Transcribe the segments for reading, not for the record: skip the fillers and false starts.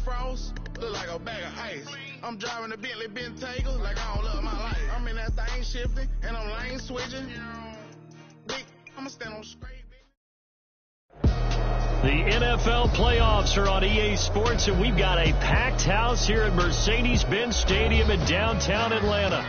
frost, look like a bag of ice. I'm driving a Bentley Bentayga like I don't love my life. I'm in that thing shifting, and I'm lane switching. Big, I'ma stand on straight. The NFL playoffs are on EA Sports, and we've got a packed house here at Mercedes-Benz Stadium in downtown Atlanta.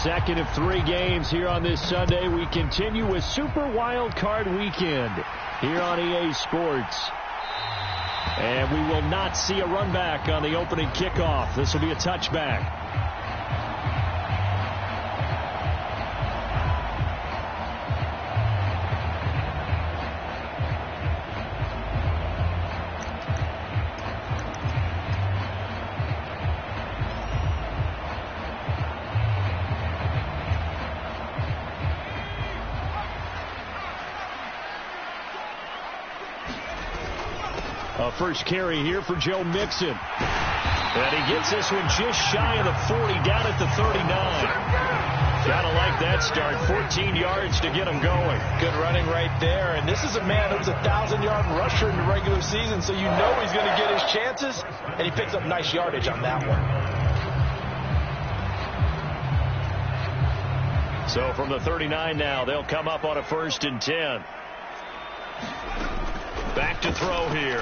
Second of 3 games here on this Sunday. We continue with Super Wild Card Weekend here on EA Sports. And we will not see a run back on the opening kickoff. This will be a touchback. First carry here for Joe Mixon. And he gets this one just shy of the 40, down at the 39. Gotta like that start. 14 yards to get him going. Good running right there. And this is a man who's a 1,000-yard rusher in the regular season, so you know he's going to get his chances. And he picks up nice yardage on that one. So from the 39 now, they'll come up on a 1st and 10. Back to throw here.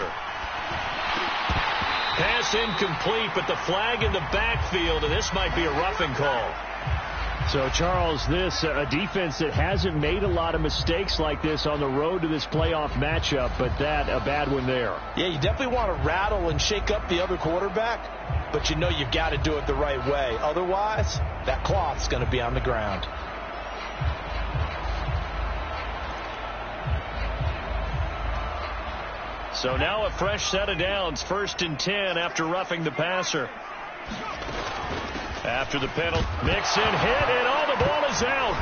Pass incomplete, but the flag in the backfield, and this might be a roughing call. So, Charles, this a defense that hasn't made a lot of mistakes like this on the road to this playoff matchup, but that a bad one there. Yeah, you definitely want to rattle and shake up the other quarterback, but you know you've got to do it the right way. Otherwise, that cloth's going to be on the ground. So now a fresh set of downs, 1st and 10 after roughing the passer. After the penalty, Mixon hit, and the ball is out.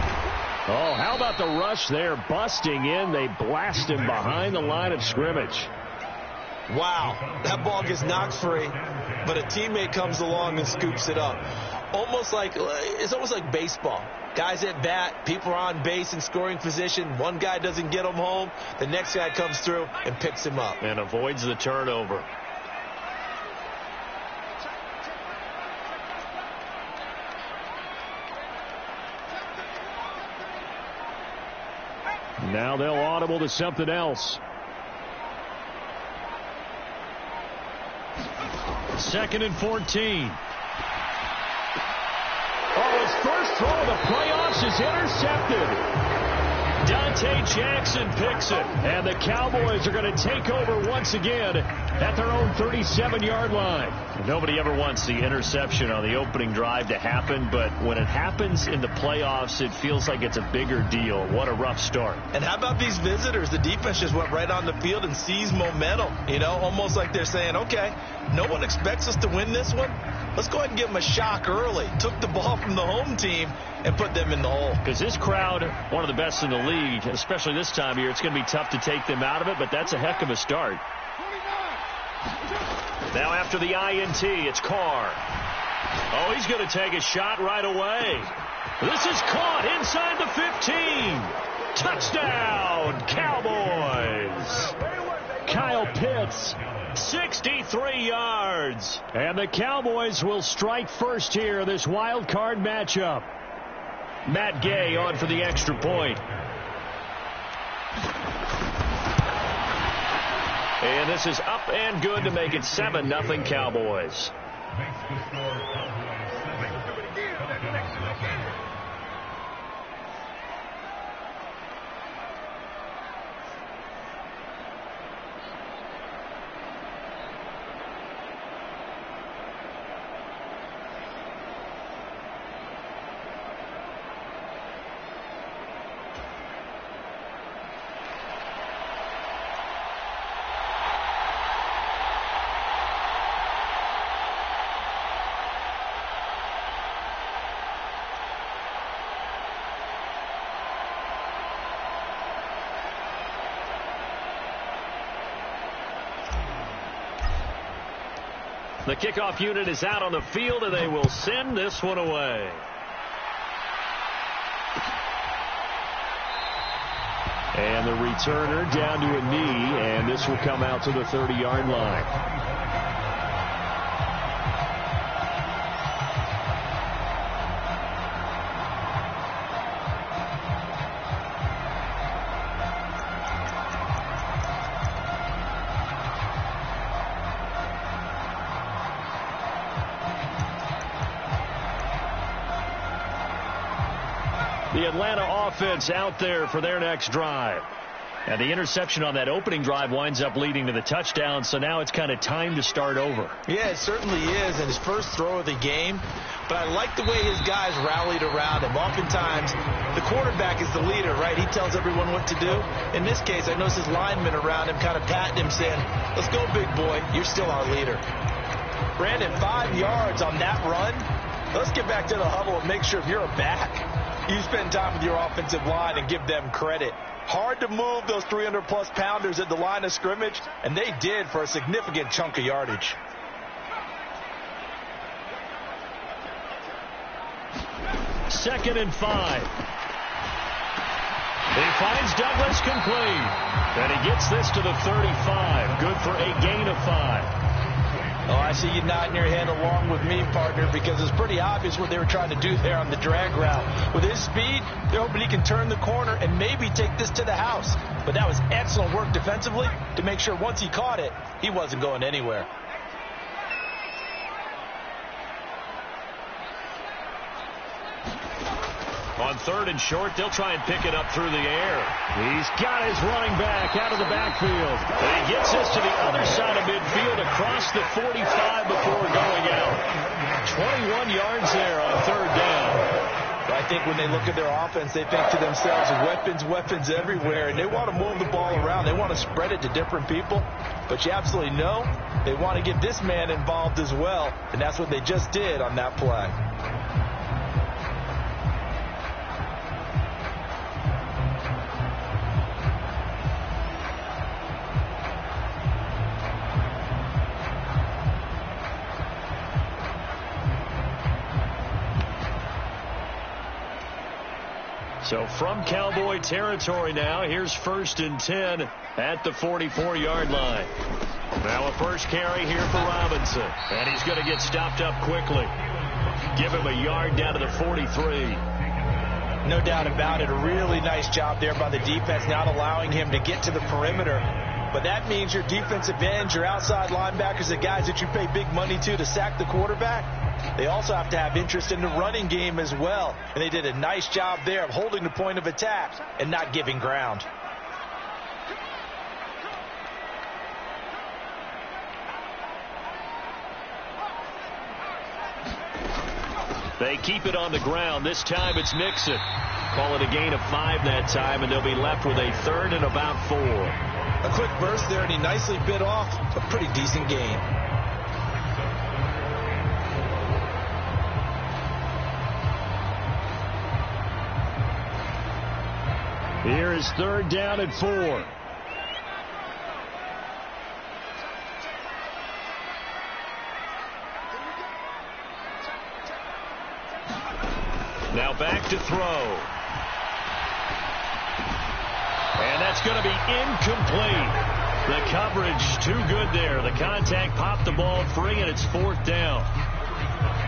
Oh, how about the rush there, busting in. They blast him behind the line of scrimmage. Wow, that ball gets knocked free, but a teammate comes along and scoops it up. It's almost like baseball. Guys at bat, people are on base in scoring position. One guy doesn't get him home. The next guy comes through and picks him up. And avoids the turnover. Now they'll audible to something else. 2nd and 14. His first throw of the playoffs is intercepted. Dante Jackson picks it, and the Cowboys are going to take over once again at their own 37-yard line. Nobody ever wants the interception on the opening drive to happen, but when it happens in the playoffs, it feels like it's a bigger deal. What a rough start. And how about these visitors? The defense just went right on the field and seized momentum. You know, almost like they're saying, okay, no one expects us to win this one. Let's go ahead and give them a shock early. Took the ball from the home team and put them in the hole. Because this crowd, one of the best in the league, especially this time of year, it's going to be tough to take them out of it, but that's a heck of a start. Now after the INT, it's Carr. Oh, he's going to take a shot right away. This is caught inside the 15. Touchdown, Cowboys. Kyle Pitts, 63 yards. And the Cowboys will strike first here, this wild card matchup. Matt Gay on for the extra point. And this is up and good to make it 7-0 Cowboys. The kickoff unit is out on the field, and they will send this one away. And the returner down to a knee, and this will come out to the 30-yard line. The Atlanta offense out there for their next drive. And the interception on that opening drive winds up leading to the touchdown, so now it's kind of time to start over. Yeah, it certainly is, and his first throw of the game. But I like the way his guys rallied around him. Oftentimes, the quarterback is the leader, right? He tells everyone what to do. In this case, I noticed his linemen around him kind of patting him, saying, "Let's go, big boy. You're still our leader." Brandon, 5 yards on that run. Let's get back to the huddle and make sure if you're a back, you spend time with your offensive line and give them credit. Hard to move those 300-plus pounders at the line of scrimmage, and they did for a significant chunk of yardage. Second and 5. He finds Douglas complete, and he gets this to the 35. Good for a gain of 5. Oh, I see you nodding your head along with me, partner, because it's pretty obvious what they were trying to do there on the drag route. With his speed, they're hoping he can turn the corner and maybe take this to the house. But that was excellent work defensively to make sure once he caught it, he wasn't going anywhere. On third and short, they'll try and pick it up through the air. He's got his running back out of the backfield. And he gets this to the other side of midfield across the 45 before going out. 21 yards there on third down. I think when they look at their offense, they think to themselves, weapons everywhere, and they want to move the ball around. They want to spread it to different people. But you absolutely know they want to get this man involved as well, and that's what they just did on that play. So from Cowboy territory now, here's 1st and 10 at the 44-yard line. Now a first carry here for Robinson, and he's going to get stopped up quickly. Give him a yard down to the 43. No doubt about it. A really nice job there by the defense, not allowing him to get to the perimeter. But that means your defensive ends, your outside linebackers, the guys that you pay big money to sack the quarterback, they also have to have interest in the running game as well. And they did a nice job there of holding the point of attack and not giving ground. They keep it on the ground. This time it's Mixon. Call it a gain of 5 that time, and they'll be left with a 3rd and about 4. A quick burst there, and he nicely bit off a pretty decent gain. Here is 3rd down and 4. Now back to throw. And that's going to be incomplete. The coverage too good there. The contact popped the ball free, and it's 4th down.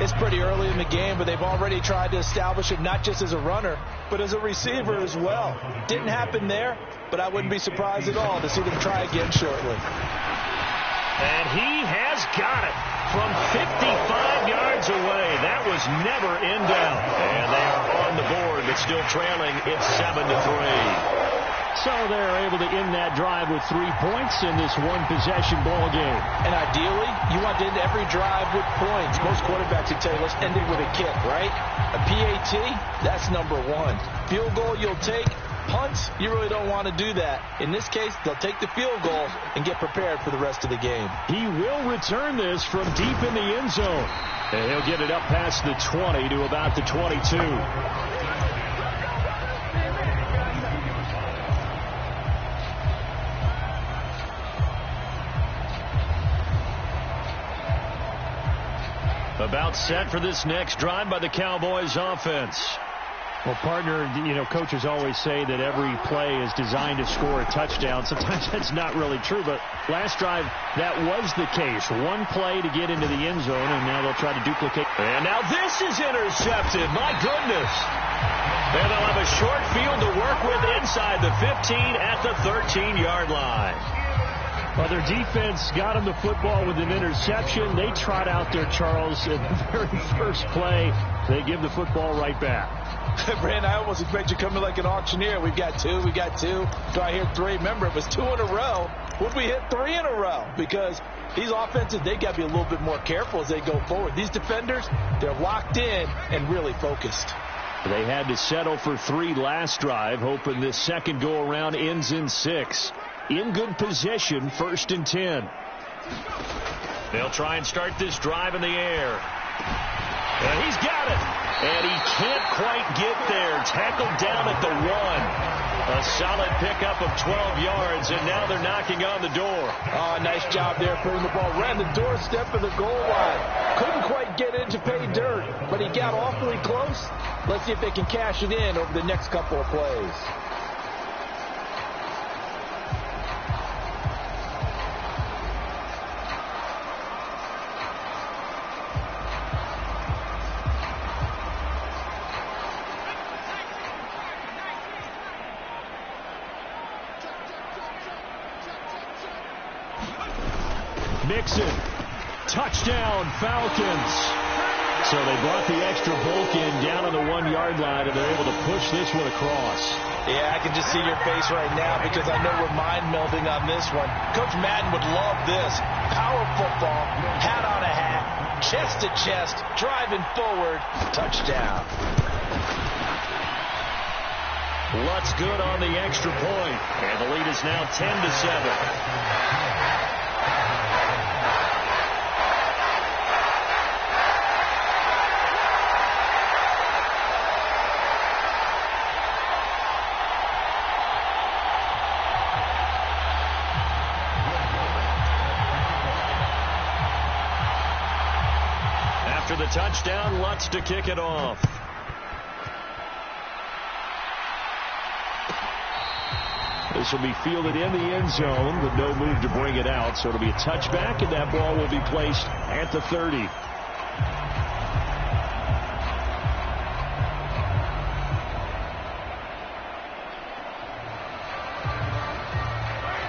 It's pretty early in the game, but they've already tried to establish it not just as a runner, but as a receiver as well. Didn't happen there, but I wouldn't be surprised at all to see them try again shortly. And he has got it from 55 yards away. That was never in doubt. And they are on the board, but still trailing. It's 7-3. So they're able to end that drive with 3 points in this one-possession ball game. And ideally, you want to end every drive with points. Most quarterbacks would tell you, let's end it with a kick, right? A PAT, that's number 1. Field goal you'll take. Punts, you really don't want to do that. In this case, they'll take the field goal and get prepared for the rest of the game. He will return this from deep in the end zone. And he'll get it up past the 20 to about the 22. About set for this next drive by the Cowboys offense. Well, partner, coaches always say that every play is designed to score a touchdown. Sometimes that's not really true, but last drive, that was the case. One play to get into the end zone, and now they'll try to duplicate. And now this is intercepted. My goodness. And they'll have a short field to work with inside the 15 at the 13-yard line. Well, their defense got them the football with an interception. They trot out there, Charles, at the very first play. They give the football right back. Brandon, I almost expect you to come in like an auctioneer. We got two. Do I hear three? Remember, it was 2 in a row. Would we hit 3 in a row? Because these offenses, they got to be a little bit more careful as they go forward. These defenders, they're locked in and really focused. They had to settle for 3 last drive, hoping this second go-around ends in 6. In good position, 1st and 10. They'll try and start this drive in the air. And he's got it. And he can't quite get there. Tackled down at the 1. A solid pickup of 12 yards, and now they're knocking on the door. Oh, nice job there putting the ball right on the doorstep of the goal line. Couldn't quite get in to pay dirt, but he got awfully close. Let's see if they can cash it in over the next couple of plays. Nixon, touchdown Falcons. So they brought the extra bulk in down on the 1-yard line, and they're able to push this one across. Yeah, I can just see your face right now because I know we're mind-melding on this one. Coach Madden would love this. Power football, hat on a hat, chest to chest, driving forward, touchdown. Lutz good on the extra point, and the lead is now 10-7. After the touchdown, Lutz to kick it off. This will be fielded in the end zone, but no move to bring it out. So it'll be a touchback, and that ball will be placed at the 30.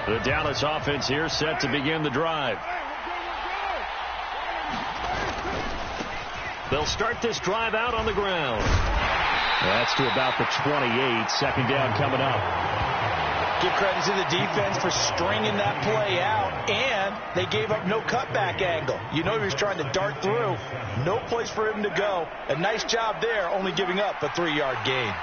The Dallas offense here set to begin the drive. They'll start this drive out on the ground. That's to about the 28. Second down coming up. Give credit to the defense for stringing that play out, and they gave up no cutback angle. You know he was trying to dart through. No place for him to go. A nice job there, only giving up a 3-yard gain.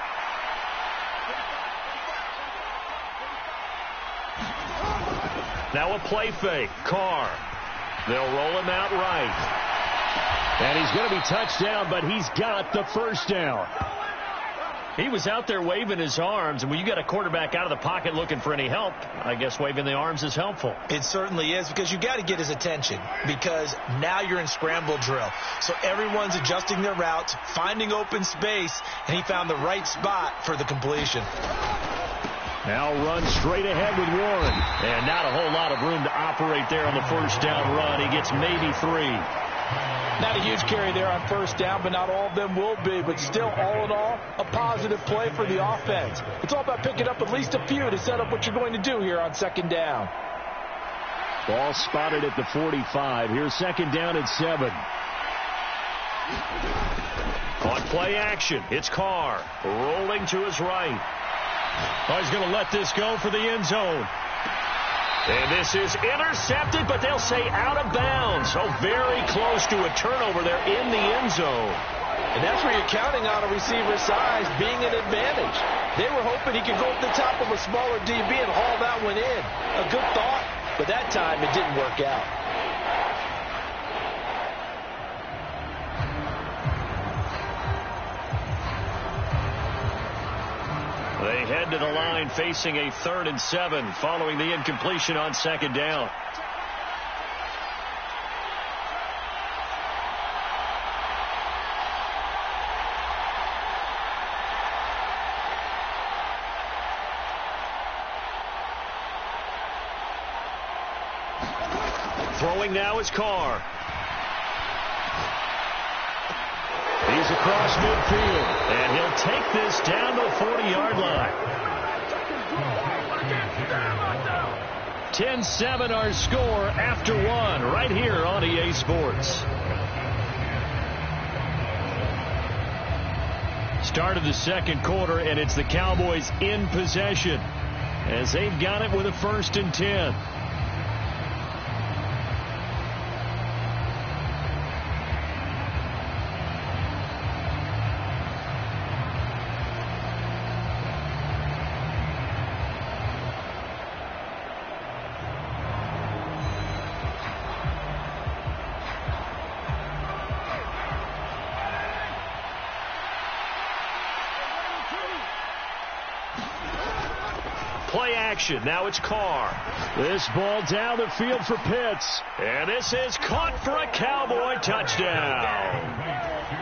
Now a play fake. Carr. They'll roll him out right. And he's going to be touched down, but he's got the first down. He was out there waving his arms, and when you got a quarterback out of the pocket looking for any help, I guess waving the arms is helpful. It certainly is, because you got to get his attention, because now you're in scramble drill. So everyone's adjusting their routes, finding open space, and he found the right spot for the completion. Now run straight ahead with Warren, and not a whole lot of room to operate there on the first down run. He gets maybe 3. Not a huge carry there on first down, but not all of them will be. But still, all in all, a positive play for the offense. It's all about picking up at least a few to set up what you're going to do here on second down. Ball spotted at the 45. Here's second down at 7. On play action, it's Carr rolling to his right. Oh, he's going to let this go for the end zone. And this is intercepted, but they'll say out of bounds. So very close to a turnover there in the end zone. And that's where you're counting on a receiver's size being an advantage. They were hoping he could go up the top of a smaller DB and haul that one in. A good thought, but that time it didn't work out. They head to the line facing a 3rd and 7 following the incompletion on second down. Throwing now is Carr. He's across midfield, and he'll take this down the 40-yard line. 10-7 our score after one right here on EA Sports. Start of the second quarter, and it's the Cowboys in possession as they've got it with a 1st and 10. Play action. Now it's Carr. This ball down the field for Pitts. And this is caught for a Cowboy touchdown.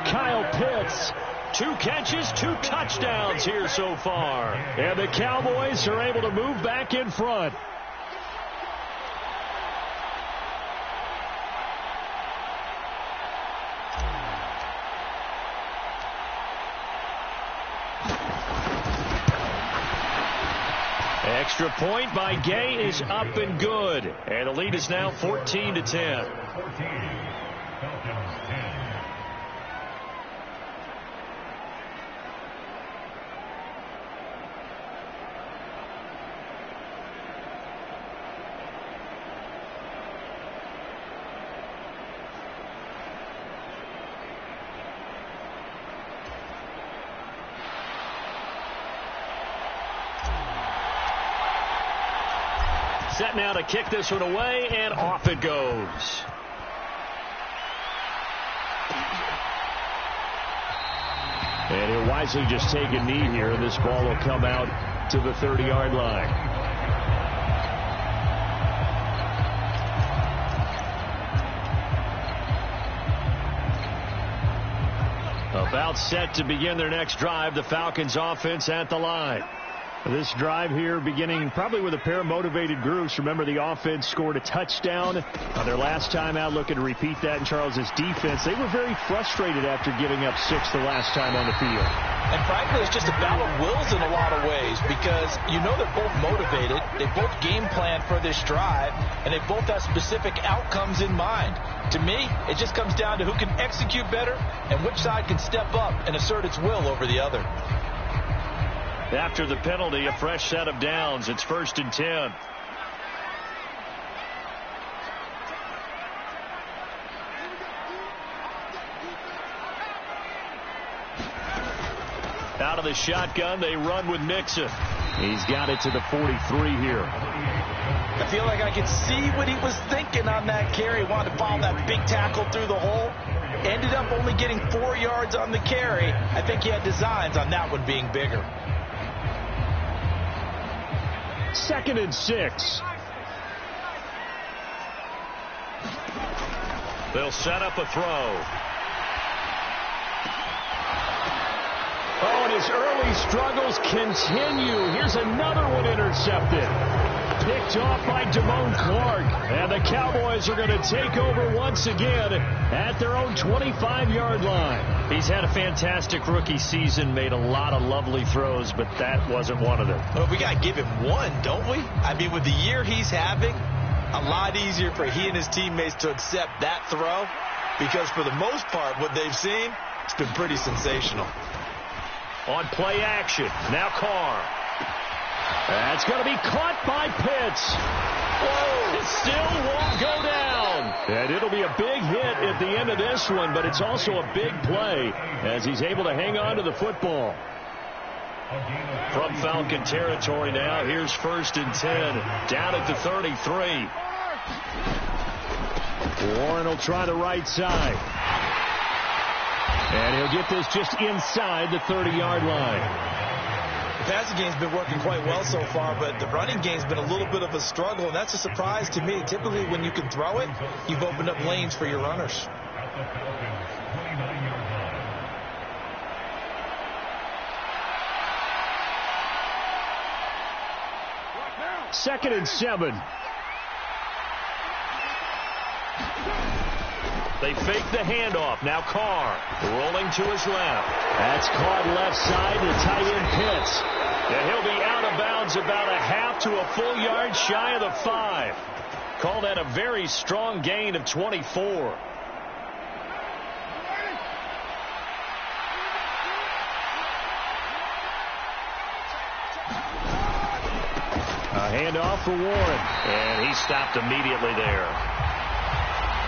Kyle Pitts. 2 catches, 2 touchdowns here so far. And the Cowboys are able to move back in front. Extra point by Gay is up and good. And the lead is now 14-10. Set now to kick this one away, and off it goes. And he'll wisely just take a knee here, and this ball will come out to the 30-yard line. About set to begin their next drive, the Falcons offense at the line. This drive here beginning probably with a pair of motivated groups. Remember, the offense scored a touchdown on their last time out. Looking to repeat that in Charles's defense. They were very frustrated after giving up 6 the last time on the field. And frankly, it's just a battle of wills in a lot of ways because you know they're both motivated. They both game plan for this drive, and they both have specific outcomes in mind. To me, it just comes down to who can execute better and which side can step up and assert its will over the other. After the penalty, a fresh set of downs. It's 1st and 10. Out of the shotgun, they run with Mixon. He's got it to the 43 here. I feel like I could see what he was thinking on that carry. Wanted to follow that big tackle through the hole. Ended up only getting 4 yards on the carry. I think he had designs on that one being bigger. 2nd and 6. They'll set up a throw. Oh, and his early struggles continue. Here's another one intercepted. Picked off by Damone Clark. And the Cowboys are going to take over once again at their own 25-yard line. He's had a fantastic rookie season, made a lot of lovely throws, but that wasn't one of them. Well, we got to give him one, don't we? I mean, with the year he's having, a lot easier for he and his teammates to accept that throw because for the most part, what they've seen, it's been pretty sensational. On play action, now Carr. That's going to be caught by Pitts. Whoa! It still won't go down. And it'll be a big hit at the end of this one, but it's also a big play as he's able to hang on to the football. From Falcon territory now, here's 1st and 10, down at the 33. Warren will try the right side. And he'll get this just inside the 30-yard line. The passing game's been working quite well so far, but the running game's been a little bit of a struggle, and that's a surprise to me. Typically, when you can throw it, you've opened up lanes for your runners. Second and 7. They fake the handoff. Now Carr rolling to his left. That's caught left side. The tight end Pitts. And he'll be out of bounds about a half to a full yard shy of the 5. Call that a very strong gain of 24. A handoff for Warren. And he stopped immediately there.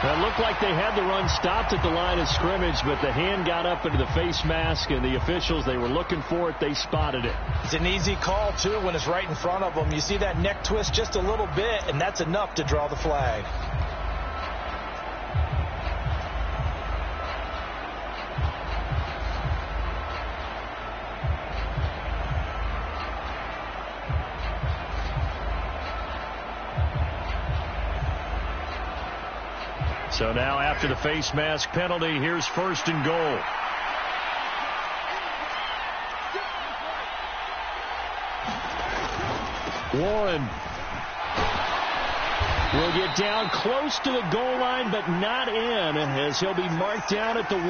It looked like they had the run stopped at the line of scrimmage, but the hand got up into the face mask, and the officials, they were looking for it. They spotted it. It's an easy call, too, when it's right in front of them. You see that neck twist just a little bit, and that's enough to draw the flag. So now after the face mask penalty, here's 1st and goal. Warren will get down close to the goal line, but not in, as he'll be marked down at the 1.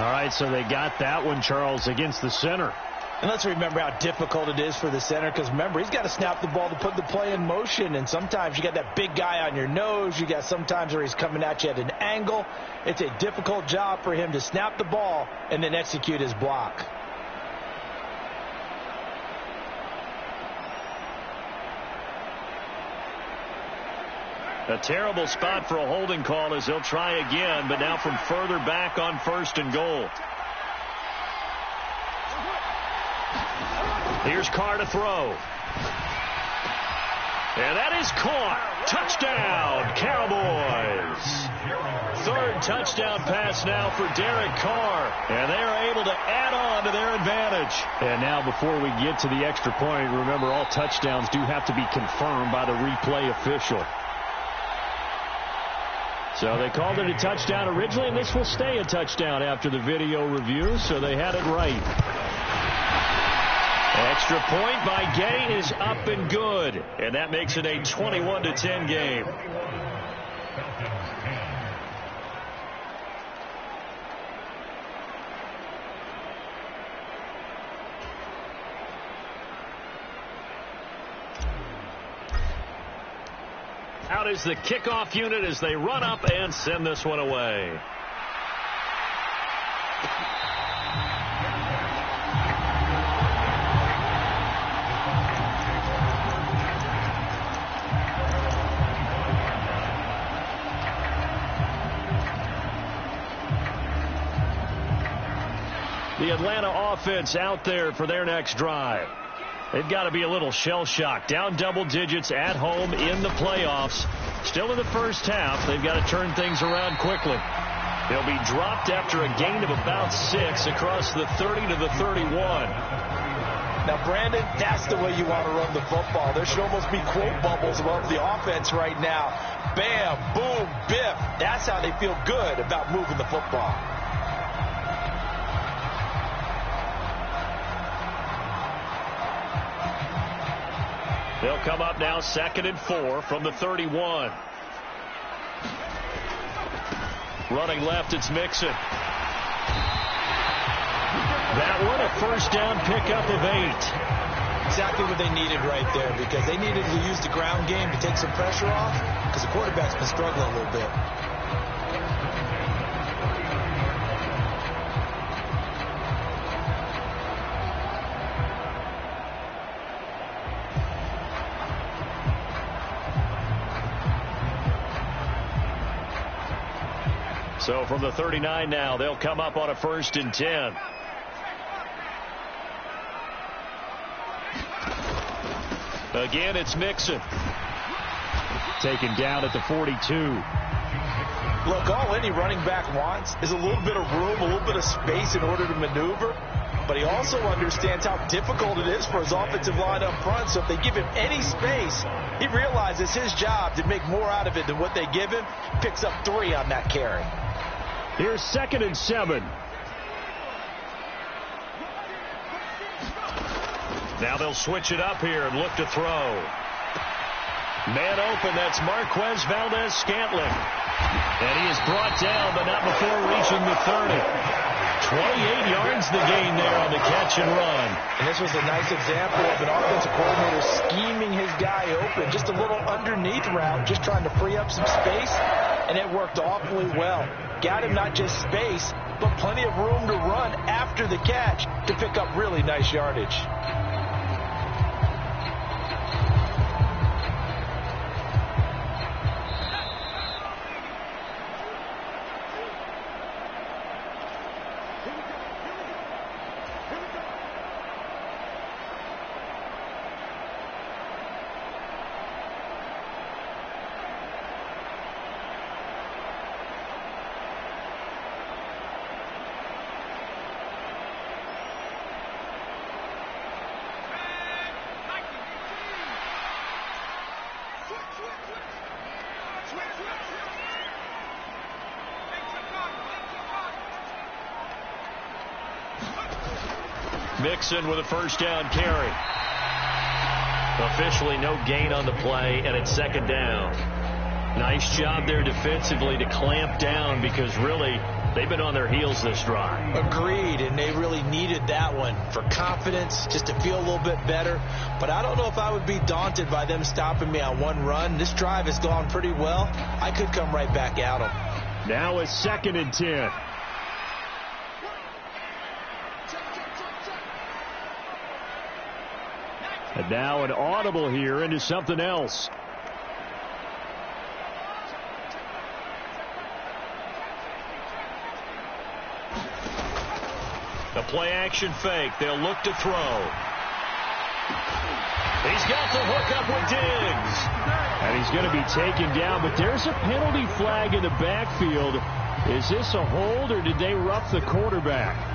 All right, so they got that one, Charles, against the center. And let's remember how difficult it is for the center, because remember, he's got to snap the ball to put the play in motion, and sometimes you got that big guy on your nose. You got sometimes where he's coming at you at an angle. It's a difficult job for him to snap the ball and then execute his block. A terrible spot for a holding call as they'll try again, but now from further back on 1st and goal. Here's Carr to throw. And that is caught. Touchdown, Cowboys. 3rd touchdown pass now for Derek Carr. And they are able to add on to their advantage. And now before we get to the extra point, remember all touchdowns do have to be confirmed by the replay official. So they called it a touchdown originally, and this will stay a touchdown after the video review, so they had it right. Extra point by Gay is up and good, and that makes it a 21-10 game. Out is the kickoff unit as they run up and send this one away. The Atlanta offense out there for their next drive. They've got to be a little shell-shocked. Down double digits at home in the playoffs. Still in the first half. They've got to turn things around quickly. They'll be dropped after a gain of about 6 across the 30 to the 31. Now, Brandon, that's the way you want to run the football. There should almost be quote bubbles above the offense right now. Bam, boom, biff. That's how they feel good about moving the football. They'll come up now 2nd and 4 from the 31. Running left, it's Mixon. That one, a first down pickup of 8. Exactly what they needed right there, because they needed to use the ground game to take some pressure off, because the quarterback's been struggling a little bit. So from the 39 now, they'll come up on a 1st and 10. Again, it's Mixon. Taken down at the 42. Look, all any running back wants is a little bit of room, a little bit of space in order to maneuver. But he also understands how difficult it is for his offensive line up front. So if they give him any space, he realizes his job to make more out of it than what they give him. Picks up 3 on that carry. Here's 2nd and 7. Now they'll switch it up here and look to throw. Man open, that's Marquez Valdez-Scantling. And he is brought down, but not before reaching the 30. 28 yards the gain there on the catch and run. And this was a nice example of an offensive coordinator scheming his guy open. Just a little underneath route, just trying to free up some space, and it worked awfully well. Got him not just space, but plenty of room to run after the catch to pick up really nice yardage. Mixon with a first down carry. Officially no gain on the play, and it's second down. Nice job there defensively to clamp down, because really they've been on their heels this drive. Agreed, and they really needed that one for confidence, just to feel a little bit better. But I don't know if I would be daunted by them stopping me on one run. This drive has gone pretty well. I could come right back at them. Now it's 2nd and 10. And now an audible here into something else. The play action fake. They'll look to throw. He's got the hook up with Diggs. And he's going to be taken down, but there's a penalty flag in the backfield. Is this a hold, or did they rough the quarterback?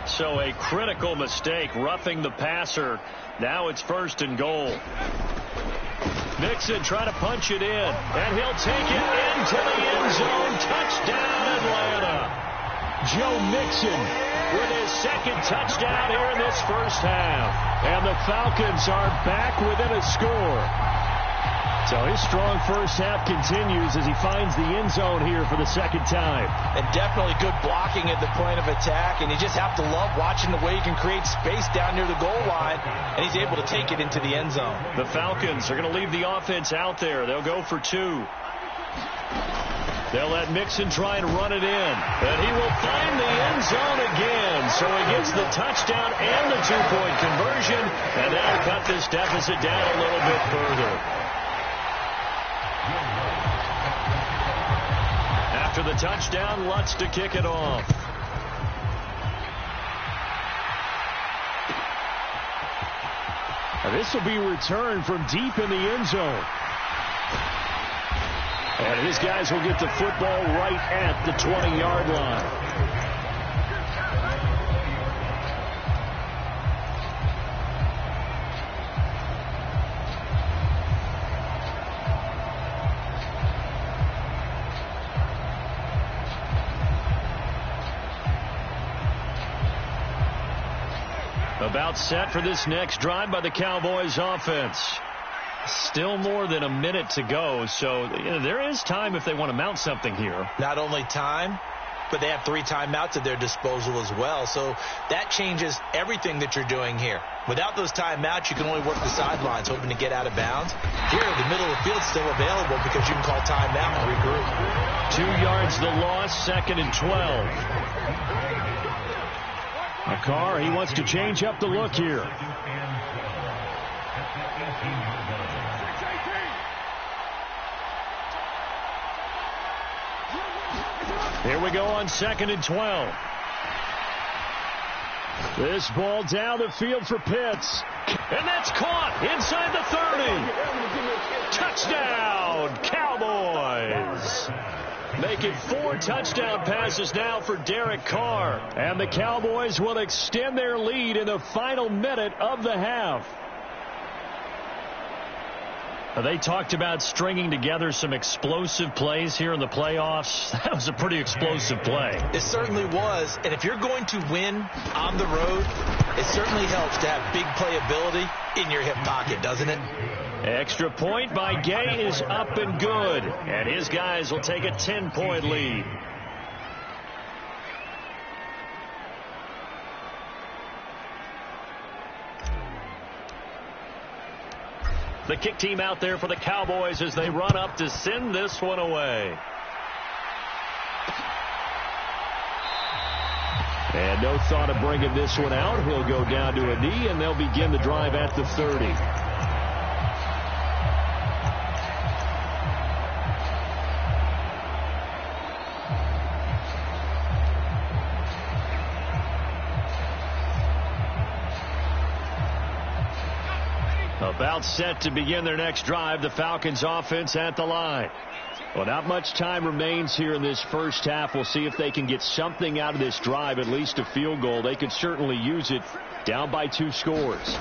So a critical mistake, roughing the passer. Now it's 1st and goal. Mixon trying to punch it in, and he'll take it into the end zone. Touchdown, Atlanta. Joe Mixon with his 2nd touchdown here in this first half. And the Falcons are back within a score. So his strong first half continues as he finds the end zone here for the 2nd time. And definitely good blocking at the point of attack, and you just have to love watching the way he can create space down near the goal line, and he's able to take it into the end zone. The Falcons are going to leave the offense out there. They'll go for 2. They'll let Mixon try and run it in, and he will find the end zone again. So he gets the touchdown and the 2-point conversion, and that'll cut this deficit down a little bit further. After the touchdown, Lutz to kick it off. And this will be returned from deep in the end zone. And his guys will get the football right at the 20-yard line. About set for this next drive by the Cowboys offense. Still more than a minute to go, so there is time if they want to mount something here. Not only time, but they have 3 timeouts at their disposal as well, so that changes everything that you're doing here. Without those timeouts, you can only work the sidelines, hoping to get out of bounds. Here, the middle of the field is still available because you can call timeout and regroup. 2 yards the loss, 2nd and 12. Carr, he wants to change up the look here. Here we go on 2nd and 12. This ball down the field for Pitts. And that's caught inside the 30. Touchdown, Cowboys. Make it 4 touchdown passes now for Derek Carr. And the Cowboys will extend their lead in the final minute of the half. They talked about stringing together some explosive plays here in the playoffs. That was a pretty explosive play. It certainly was. And if you're going to win on the road, it certainly helps to have big playability in your hip pocket, doesn't it? Extra point by Gay is up and good. And his guys will take a 10-point lead. The kick team out there for the Cowboys as they run up to send this one away. And no thought of bringing this one out. He'll go down to a knee, and they'll begin the drive at the 30. About set to begin their next drive. The Falcons offense at the line. Well, not much time remains here in this first half. We'll see if they can get something out of this drive, at least a field goal. They could certainly use it, down by 2 scores.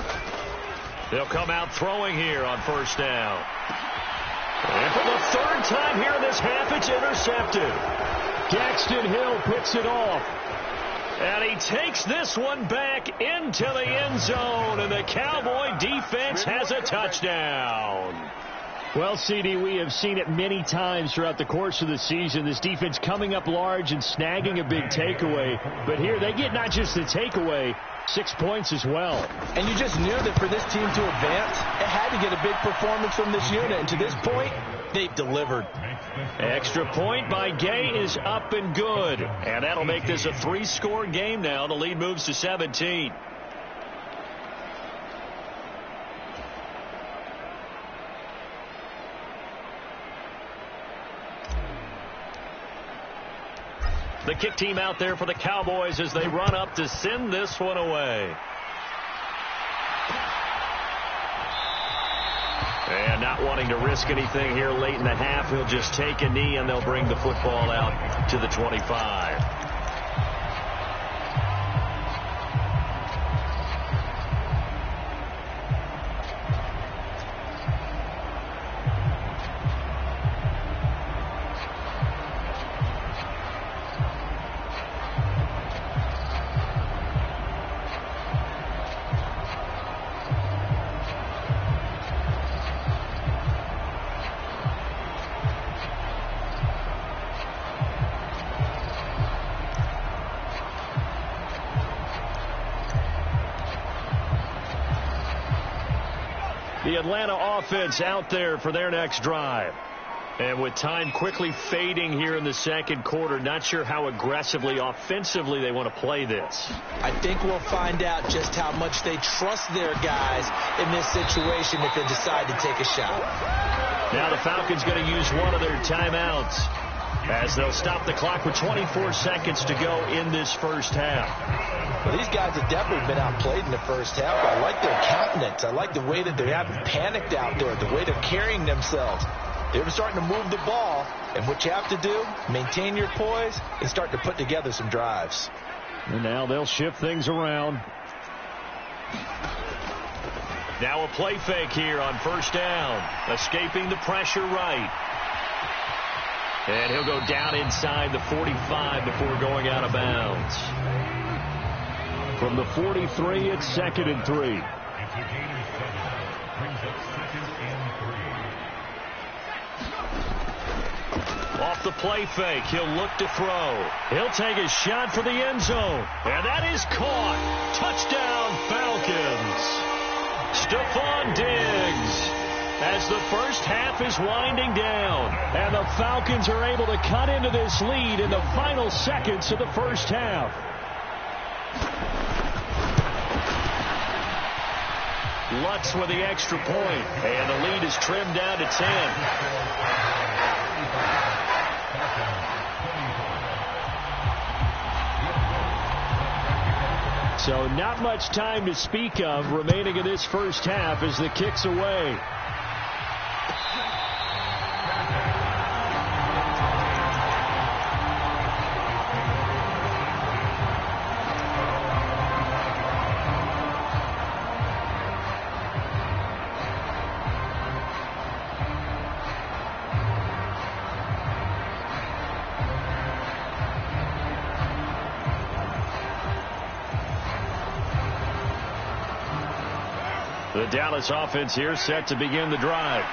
They'll come out throwing here on first down. And for the 3rd time here in this half, it's intercepted. Daxton Hill picks it off. And he takes this one back into the end zone, and the Cowboy defense has a touchdown. Well, CD, we have seen it many times throughout the course of the season. This defense coming up large and snagging a big takeaway. But here they get not just the takeaway, 6 points as well. And you just knew that for this team to advance, it had to get a big performance from this unit. And to this point, they've delivered. Extra point by Gay is up and good. And that'll make this a 3-score game now. The lead moves to 17. The kick team out there for the Cowboys as they run up to send this one away. And not wanting to risk anything here late in the half, he'll just take a knee and they'll bring the football out to the 25. The Atlanta offense out there for their next drive. And with time quickly fading here in the second quarter, not sure how aggressively, offensively they want to play this. I think we'll find out just how much they trust their guys in this situation if they decide to take a shot. Now the Falcons going to use one of their timeouts as they'll stop the clock with 24 seconds to go in this first half. Well, these guys have definitely been outplayed in the first half. I like their countenance. I like the way that they haven't panicked out there, the way they're carrying themselves. They're starting to move the ball, and what you have to do, maintain your poise and start to put together some drives. And now they'll shift things around. Now a play fake here on first down, escaping the pressure right. And he'll go down inside the 45 before going out of bounds. From the 43, it's 2nd and 3. Off the play fake, he'll look to throw. He'll take a shot for the end zone. And that is caught. Touchdown, Falcons. Stephon Diggs. As the first half is winding down. And the Falcons are able to cut into this lead in the final seconds of the first half. Lutz with the extra point. And the lead is trimmed down to 10. So not much time to speak of remaining in this first half as the kick's away. The Dallas offense here set to begin the drive.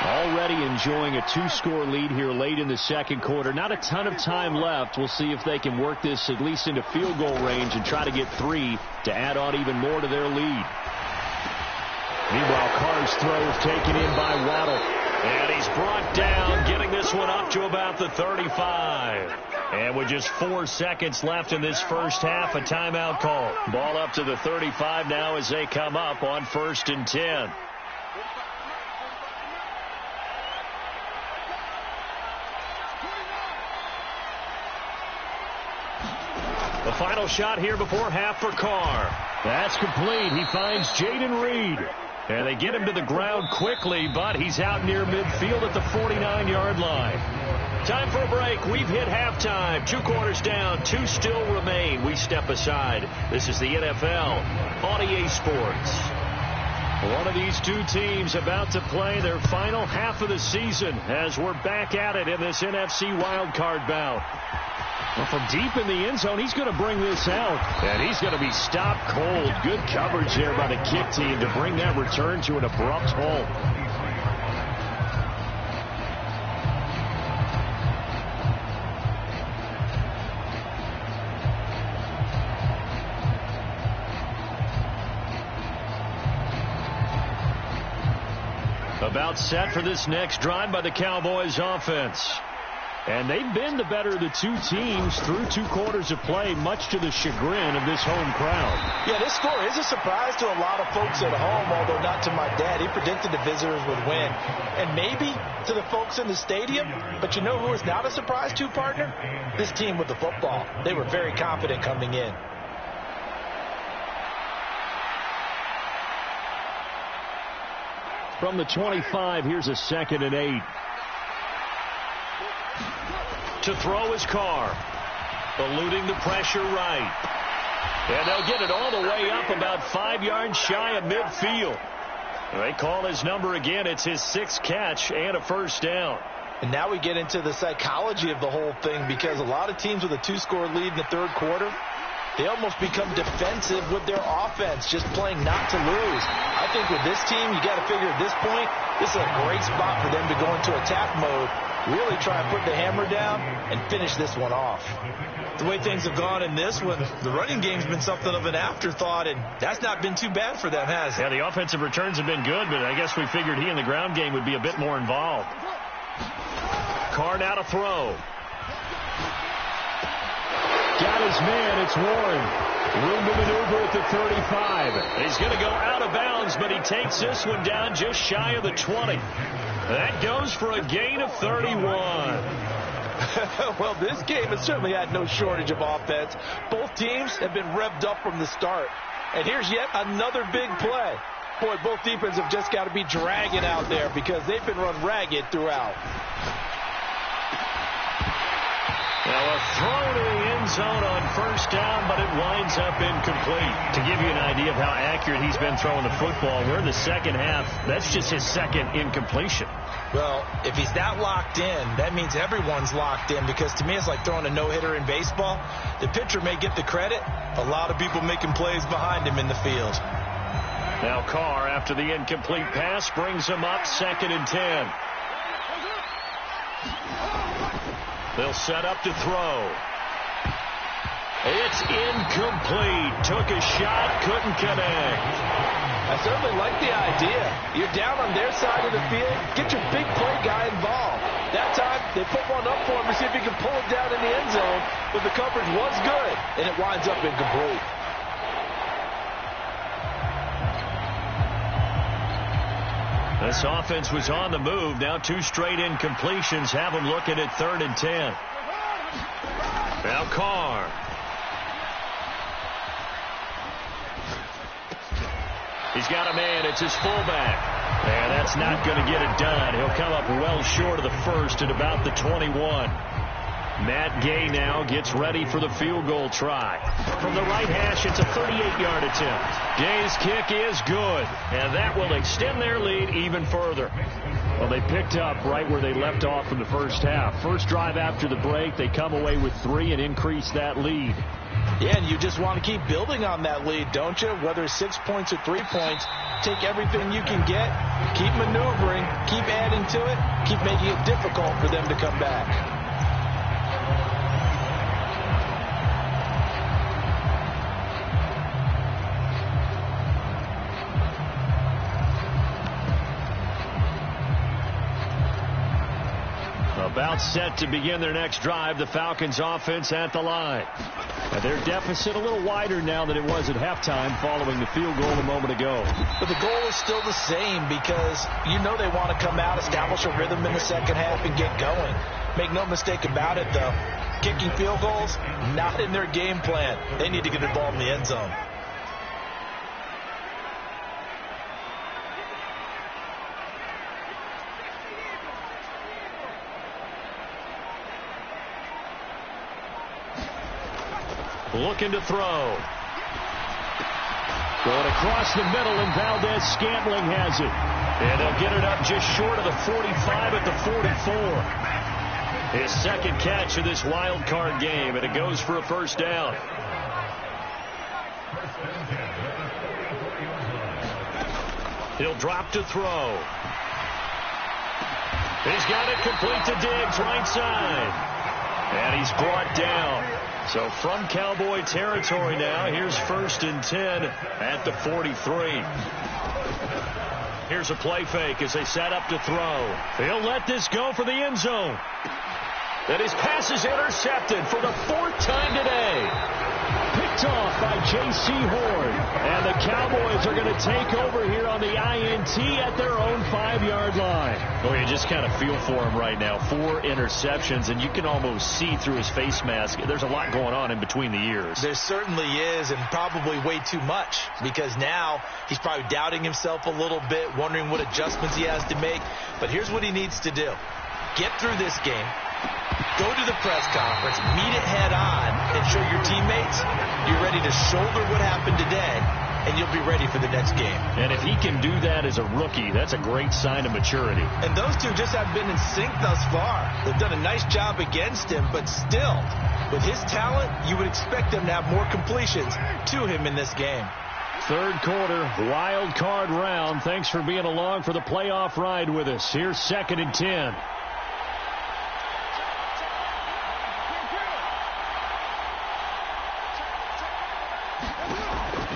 Already enjoying a 2-score lead here late in the second quarter. Not a ton of time left. We'll see if they can work this at least into field goal range and try to get 3 to add on even more to their lead. Meanwhile, Carr's throw is taken in by Waddle. And he's brought down, getting this one up to about the 35. And with just 4 seconds left in this first half, a timeout call. Ball up to the 35 now as they come up on 1st and 10. The final shot here before half for Carr. That's complete. He finds Jaden Reed. And they get him to the ground quickly, but he's out near midfield at the 49-yard line. Time for a break. We've hit halftime. 2 quarters down. 2 still remain. We step aside. This is the NFL on EA Sports. One of these 2 teams about to play their final half of the season as we're back at it in this NFC wildcard bout. Well, from deep in the end zone, he's going to bring this out. And he's going to be stopped cold. Good coverage there by the kick team to bring that return to an abrupt halt. About set for this next drive by the Cowboys offense. And they've been the better of the 2 teams through 2 quarters of play, much to the chagrin of this home crowd. Yeah, this score is a surprise to a lot of folks at home, although not to my dad. He predicted the visitors would win. And maybe to the folks in the stadium. But you know who is not a surprise to, partner? This team with the football. They were very confident coming in. From the 25, here's a 2nd and 8. To throw his Carr, eluding the pressure right. And they'll get it all the way up about 5 yards shy of midfield. They call his number again. It's his 6th catch and a first down. And now we get into the psychology of the whole thing, because a lot of teams with a 2-score lead in the 3rd quarter, they almost become defensive with their offense, just playing not to lose. I think with this team, you got to figure at this point, this is a great spot for them to go into attack mode, really try and put the hammer down and finish this one off. The way things have gone in this one, the running game's been something of an afterthought, and that's not been too bad for them, has it? Yeah, the offensive returns have been good, but I guess we figured he in the ground game would be a bit more involved. Carr now to throw. Got his man. It's Warren. Room to maneuver at the 35. He's going to go out of bounds, but he takes this one down just shy of the 20. That goes for a gain of 31. Well, this game has certainly had no shortage of offense. Both teams have been revved up from the start. And here's yet another big play. Boy, both defenses have just got to be dragging out there because they've been run ragged throughout. Now a throw to the end zone on first down, but it winds up incomplete. To give you an idea of how accurate he's been throwing the football, we're in the second half. That's just his 2nd incompletion. Well, if he's not locked in, that means everyone's locked in, because to me it's like throwing a no-hitter in baseball. The pitcher may get the credit. A lot of people making plays behind him in the field. Now Carr, after the incomplete pass, brings him up 2nd and 10. They'll set up to throw. It's incomplete. Took a shot, couldn't connect. I certainly like the idea. You're down on their side of the field. Get your big play guy involved. That time, they put one up for him to see if he can pull it down in the end zone. But the coverage was good, and it winds up incomplete. This offense was on the move. Now 2 straight incompletions have them looking at 3rd and 10. Now Carr. He's got a man. It's his fullback. And that's not going to get it done. He'll come up well short of the first at about the 21. Matt Gay now gets ready for the field goal try. From the right hash, it's a 38-yard attempt. Gay's kick is good, and that will extend their lead even further. Well, they picked up right where they left off in the first half. First drive after the break, they come away with 3 and increase that lead. Yeah, and you just want to keep building on that lead, don't you? Whether it's 6 points or 3 points, take everything you can get, keep maneuvering, keep adding to it, keep making it difficult for them to come back. About set to begin their next drive, the Falcons offense at the line. Their deficit a little wider now than it was at halftime following the field goal a moment ago. But the goal is still the same because you know they want to come out, establish a rhythm in the second half, and get going. Make no mistake about it, though. Kicking field goals, not in their game plan. They need to get involved in the end zone. Looking to throw. Going across the middle, and Valdez-Scantling has it. And they'll get it up just short of the 45 at the 44. His second catch of this wild card game, and it goes for a first down. He'll drop to throw. He's got it complete to Diggs, right side. And he's brought down. So from Cowboy territory now, here's 1st and 10 at the 43. Here's a play fake as they set up to throw. He'll let this go for the end zone. Then his pass is intercepted for the 4th time today. Picked off by J.C. Horn. And the Cowboys are going to take over here on the INT at their own 5-yard line. Well, you just kind of feel for him right now. 4 interceptions, and you can almost see through his face mask. There's a lot going on in between the ears. There certainly is, and probably way too much, because now he's probably doubting himself a little bit, wondering what adjustments he has to make. But here's what he needs to do. Get through this game. Go to the press conference, meet it head on, and show your teammates you're ready to shoulder what happened today, and you'll be ready for the next game. And if he can do that as a rookie, that's a great sign of maturity. And those two just have been in sync thus far. They've done a nice job against him, but still, with his talent, you would expect them to have more completions to him in this game. Third quarter, wild card round. Thanks for being along for the playoff ride with us. Here's 2nd and 10.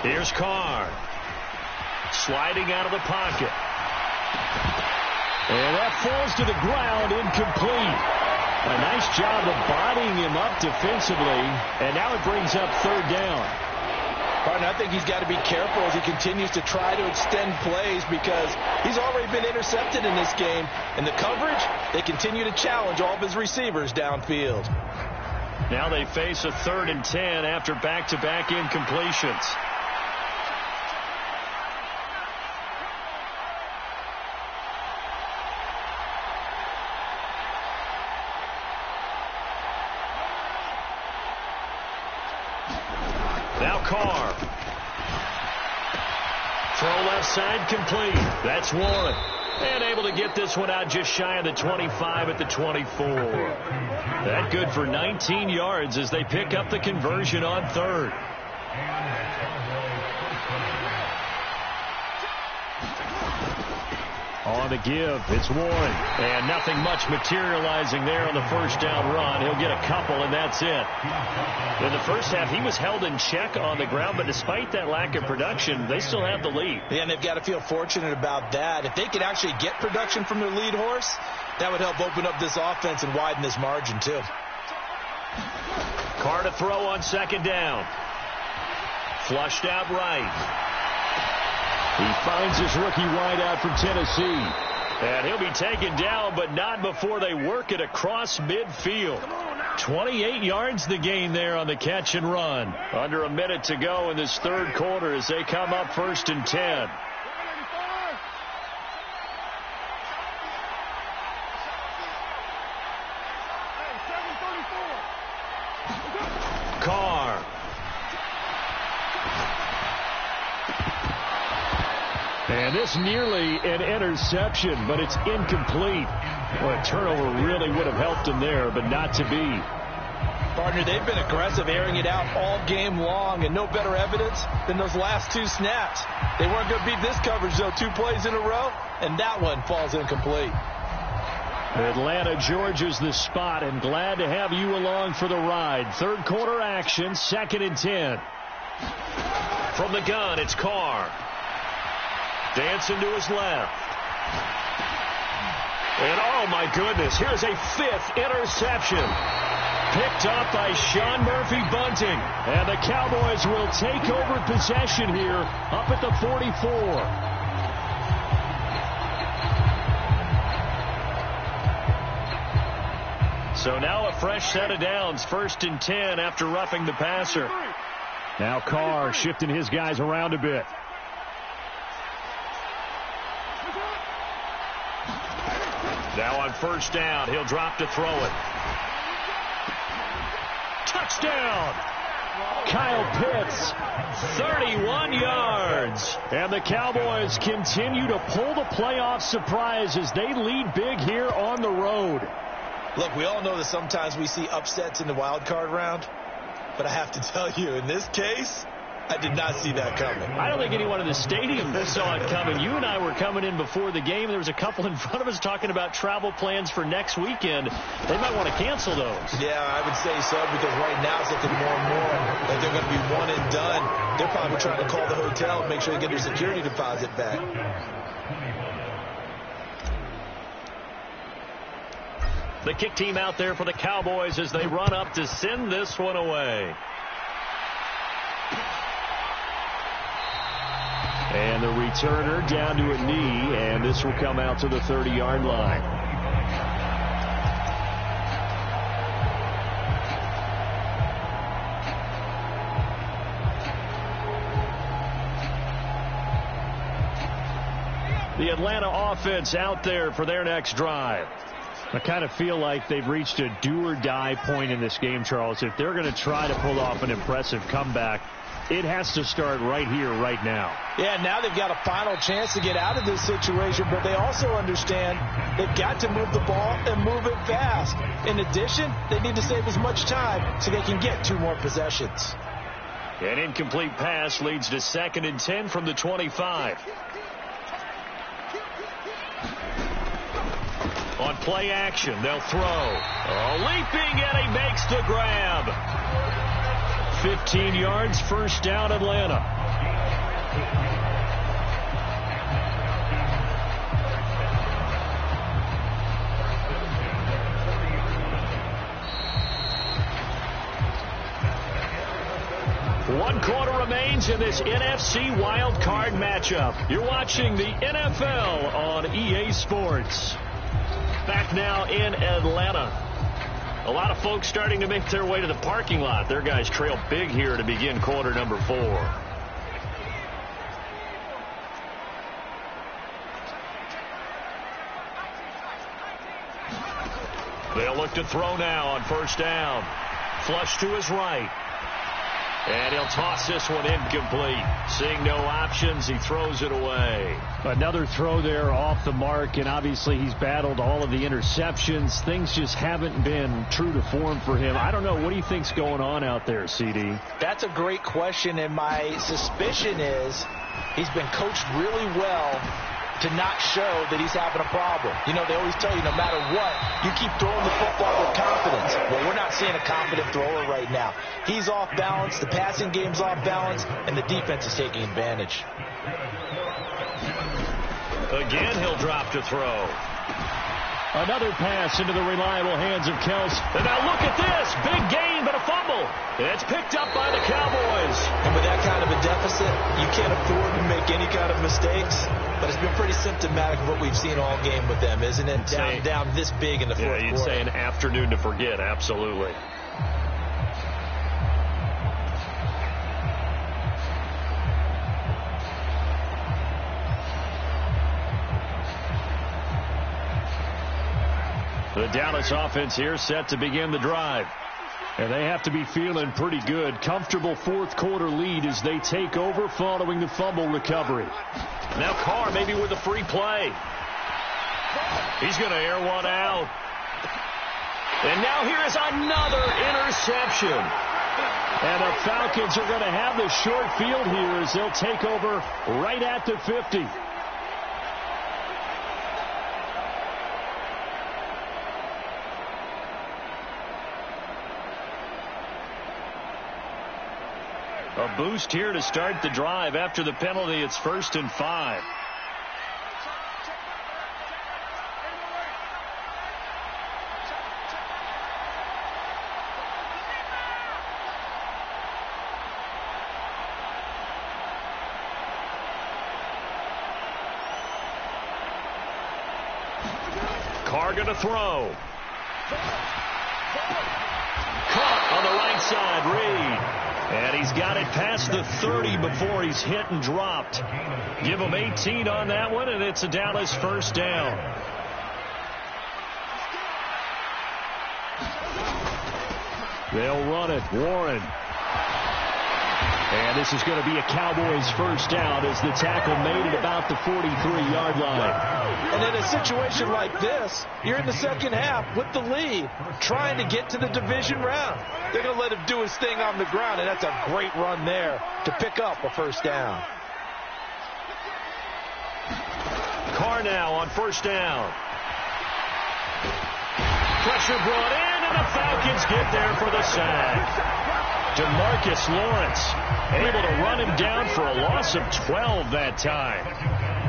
Here's Carr. Sliding out of the pocket. And that falls to the ground, incomplete. A nice job of bodying him up defensively. And now it brings up 3rd down. Partner, I think he's got to be careful as he continues to try to extend plays because he's already been intercepted in this game. And the coverage, they continue to challenge all of his receivers downfield. Now they face a 3rd and 10 after back-to-back incompletions. Now Carr. Throw left side complete. That's Warren. And able to get this one out just shy of the 25 at the 24. That good for 19 yards as they pick up the conversion on 3rd. On the give, it's Warren. And nothing much materializing there on the first down run. He'll get a couple, and that's it. In the first half, he was held in check on the ground, but despite that lack of production, they still have the lead. Yeah, and they've got to feel fortunate about that. If they could actually get production from their lead horse, that would help open up this offense and widen this margin, too. Carr to throw on 2nd down. Flushed out right. He finds his rookie wideout from Tennessee. And he'll be taken down, but not before they work it across midfield. 28 yards the gain there on the catch and run. Under a minute to go in this 3rd quarter as they come up 1st and 10. Carr. And this nearly an interception, but it's incomplete. Well, a turnover really would have helped him there, but not to be. Partner, they've been aggressive, airing it out all game long, and no better evidence than those last 2 snaps. They weren't going to beat this coverage, though, 2 plays in a row, and that one falls incomplete. Atlanta, Georgia's the spot, and glad to have you along for the ride. Third quarter action, 2nd and 10. From the gun, it's Carr. Dancing to his left. And oh my goodness, here's a 5th interception. Picked up by Sean Murphy Bunting. And the Cowboys will take over possession here up at the 44. So now a fresh set of downs. 1st and 10 after roughing the passer. Now Carr shifting his guys around a bit. Now on 1st down, he'll drop to throw it. Touchdown! Kyle Pitts, 31 yards. And the Cowboys continue to pull the playoff surprise as they lead big here on the road. Look, we all know that sometimes we see upsets in the wild card round, but I have to tell you, in this case, I did not see that coming. I don't think anyone in the stadium saw it coming. You and I were coming in before the game. There was a couple in front of us talking about travel plans for next weekend. They might want to cancel those. Yeah, I would say so, because right now it's looking more and more like they're going to be one and done. They're probably trying to call the hotel and make sure they get their security deposit back. The kick team out there for the Cowboys as they run up to send this one away. And the returner down to a knee, and this will come out to the 30-yard line. The Atlanta offense out there for their next drive. I kind of feel like they've reached a do-or-die point in this game, Charles. If they're going to try to pull off an impressive comeback, it has to start right here, right now. Yeah, now they've got a final chance to get out of this situation, but they also understand they've got to move the ball and move it fast. In addition, they need to save as much time so they can get 2 more possessions. An incomplete pass leads to 2nd and 10 from the 25. On play action, they'll throw. Leaping, and he makes the grab. 15 yards, 1st down, Atlanta. One quarter remains in this NFC wild card matchup. You're watching the NFL on EA Sports. Back now in Atlanta. A lot of folks starting to make their way to the parking lot. Their guys trail big here to begin quarter number 4. They'll look to throw now on 1st down. Flush to his right. And he'll toss this one incomplete. Seeing no options, he throws it away. Another throw there off the mark, and obviously he's battled all of the interceptions. Things just haven't been true to form for him. I don't know. What do you think's going on out there, CD? That's a great question, and my suspicion is he's been coached really well to not show that he's having a problem. You know, they always tell you no matter what, you keep throwing the football with confidence. Well, we're not seeing a confident thrower right now. He's off balance, the passing game's off balance, and the defense is taking advantage. Again, he'll drop to throw. Another pass into the reliable hands of Kelsey. And now look at this. Big gain, but a fumble. It's picked up by the Cowboys. And with that kind of a deficit, you can't afford to make any kind of mistakes. But it's been pretty symptomatic of what we've seen all game with them, isn't it? Down this big in the fourth quarter. Yeah, you'd say an afternoon to forget. Absolutely. The Dallas offense here set to begin the drive. And they have to be feeling pretty good. Comfortable fourth quarter lead as they take over following the fumble recovery. Now Carr maybe with a free play. He's going to air one out. And now here is another interception. And the Falcons are going to have the short field here as they'll take over right at the 50. A boost here to start the drive. After the penalty, it's 1st and 5. Carr going to throw. Caught on the right side, Reed. And he's got it past the 30 before he's hit and dropped. Give him 18 on that one, and it's a Dallas first down. They'll run it. Warren. And this is going to be a Cowboys first down as the tackle made at about the 43-yard line. And in a situation like this, you're in the second half with the lead, trying to get to the division round. They're going to let him do his thing on the ground, and that's a great run there to pick up a first down. Carr now on first down. Pressure brought in, and the Falcons get there for the sack. DeMarcus Lawrence able to run him down for a loss of 12 that time.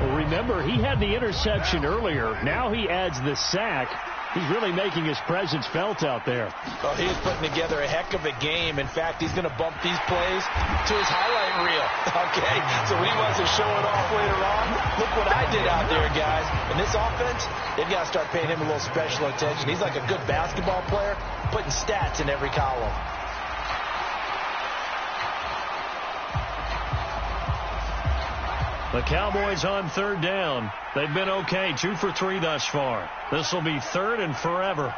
Well, remember, he had the interception earlier. Now he adds the sack. He's really making his presence felt out there. Oh, he is putting together a heck of a game. In fact, he's going to bump these plays to his highlight reel. Okay, so when he wants to show it off later on, look what I did out there, guys. In this offense, they've got to start paying him a little special attention. He's like a good basketball player, putting stats in every column. The Cowboys on third down. They've been okay, 2 for 3 thus far. This will be third and forever.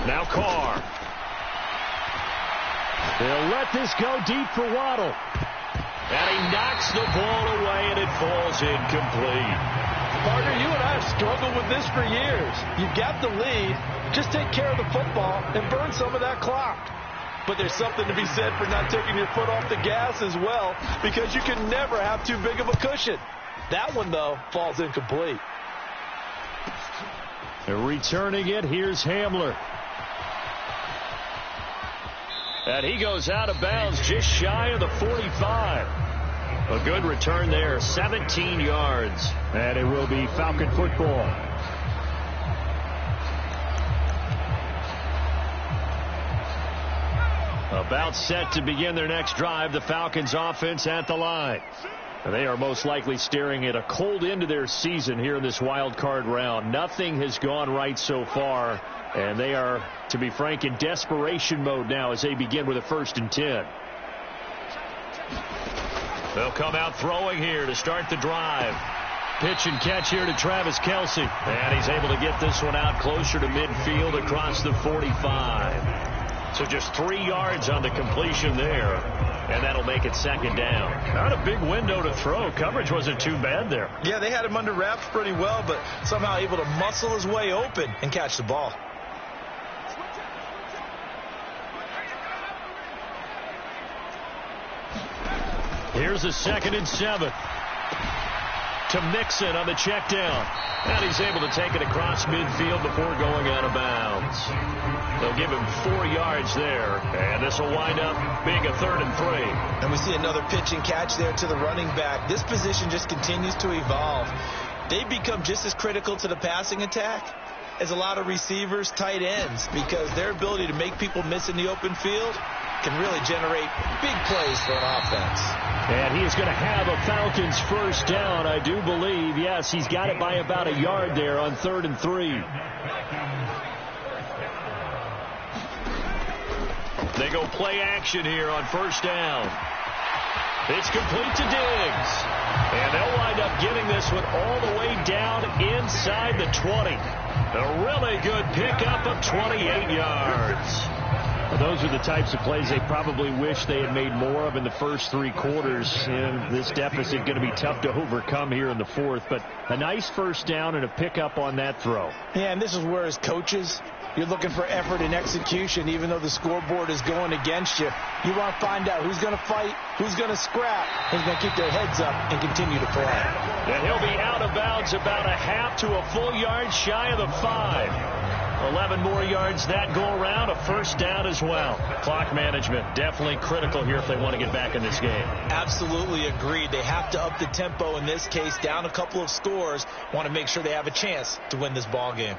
Now Carr. They'll let this go deep for Waddle. And he knocks the ball away, and it falls incomplete. Partner, you and I have struggled with this for years. You've got the lead. Just take care of the football and burn some of that clock. But there's something to be said for not taking your foot off the gas as well, because you can never have too big of a cushion. That one, though, falls incomplete. Returning it, here's Hamler. And he goes out of bounds just shy of the 45. A good return there, 17 yards. And it will be Falcon football. About set to begin their next drive, the Falcons offense at the line. They are most likely staring at a cold end to their season here in this wild card round. Nothing has gone right so far, and they are, to be frank, in desperation mode now as they begin with a 1st and 10. They'll come out throwing here to start the drive. Pitch and catch here to Travis Kelce. And he's able to get this one out closer to midfield across the 45. So just 3 yards on the completion there, and that'll make it 2nd down. Not a big window to throw. Coverage wasn't too bad there. Yeah, they had him under wraps pretty well, but somehow able to muscle his way open and catch the ball. Here's a 2nd and 7. To Mixon on the check down. And he's able to take it across midfield before going out of bounds. They'll give him 4 yards there. And this will wind up being a 3rd and 3. And we see another pitch and catch there to the running back. This position just continues to evolve. They become just as critical to the passing attack as a lot of receivers, tight ends, because their ability to make people miss in the open field can really generate big plays for an offense. And he is going to have a Falcons first down, I do believe. Yes, he's got it by about a yard there on 3rd and 3. They go play action here on first down. It's complete to Diggs. And they'll wind up getting this one all the way down inside the 20. A really good pickup of 28 yards. Those are the types of plays they probably wish they had made more of in the first 3 quarters. And this deficit going to be tough to overcome here in the fourth. But a nice first down and a pickup on that throw. Yeah, and this is where as coaches, you're looking for effort and execution, even though the scoreboard is going against you. You want to find out who's going to fight, who's going to scrap, who's going to keep their heads up and continue to play. And he'll be out of bounds about a half to a full yard shy of the 5. 11 more yards that go around, a first down as well. Clock management definitely critical here if they want to get back in this game. Absolutely agreed. They have to up the tempo in this case, down a couple of scores. Want to make sure they have a chance to win this ball game.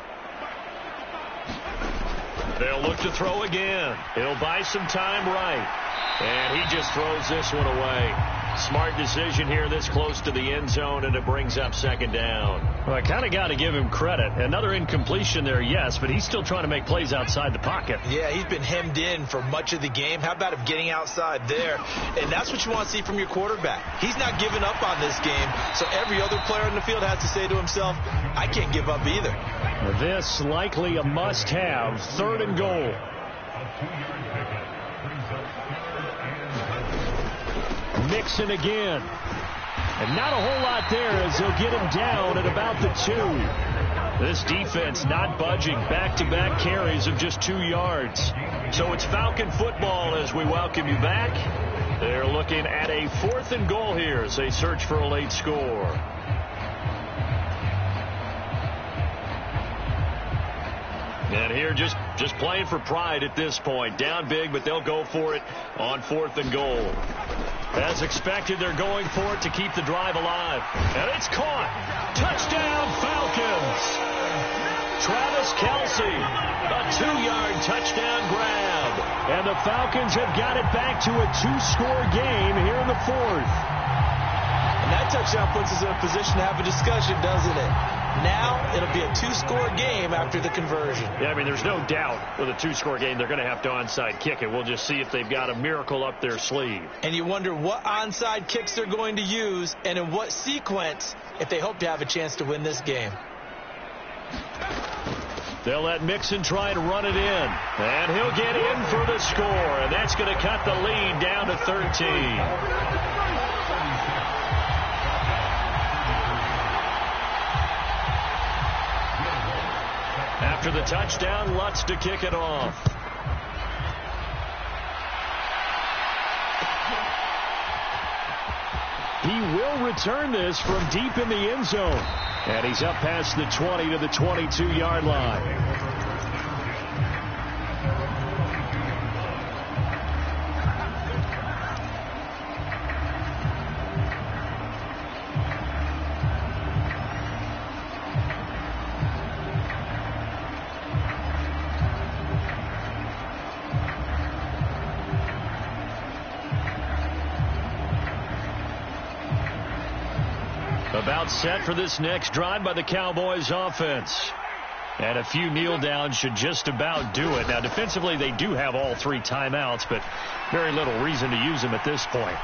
They'll look to throw again. He'll buy some time right. And he just throws this one away. Smart decision here this close to the end zone, and it brings up second down. Well, I kind of got to give him credit. Another incompletion there, yes, but he's still trying to make plays outside the pocket. Yeah, he's been hemmed in for much of the game. How about him getting outside there? And that's what you want to see from your quarterback. He's not giving up on this game, so every other player in the field has to say to himself, I can't give up either. This likely a must-have, 3rd and goal. Mixon again. And not a whole lot there as they'll get him down at about the 2. This defense not budging. Back-to-back carries of just 2 yards. So it's Falcon football as we welcome you back. They're looking at a 4th and goal here as they search for a late score. And here just playing for pride at this point. Down big, but they'll go for it on 4th and goal. As expected, they're going for it to keep the drive alive. And it's caught. Touchdown, Falcons. Travis Kelce, a 2-yard touchdown grab. And the Falcons have got it back to a 2-score game here in the 4th. And that touchdown puts us in a position to have a discussion, doesn't it? Now it'll be a 2-score game after the conversion. Yeah, I mean, there's no doubt with a 2-score game they're going to have to onside kick it. We'll just see if they've got a miracle up their sleeve. And you wonder what onside kicks they're going to use and in what sequence if they hope to have a chance to win this game. They'll let Mixon try and run it in. And he'll get in for the score. And that's going to cut the lead down to 13. After the touchdown, Lutz to kick it off. He will return this from deep in the end zone. And he's up past the 20 to the 22-yard line. About set for this next drive by the Cowboys offense. And a few kneel downs should just about do it. Now, defensively, they do have all 3 timeouts, but very little reason to use them at this point.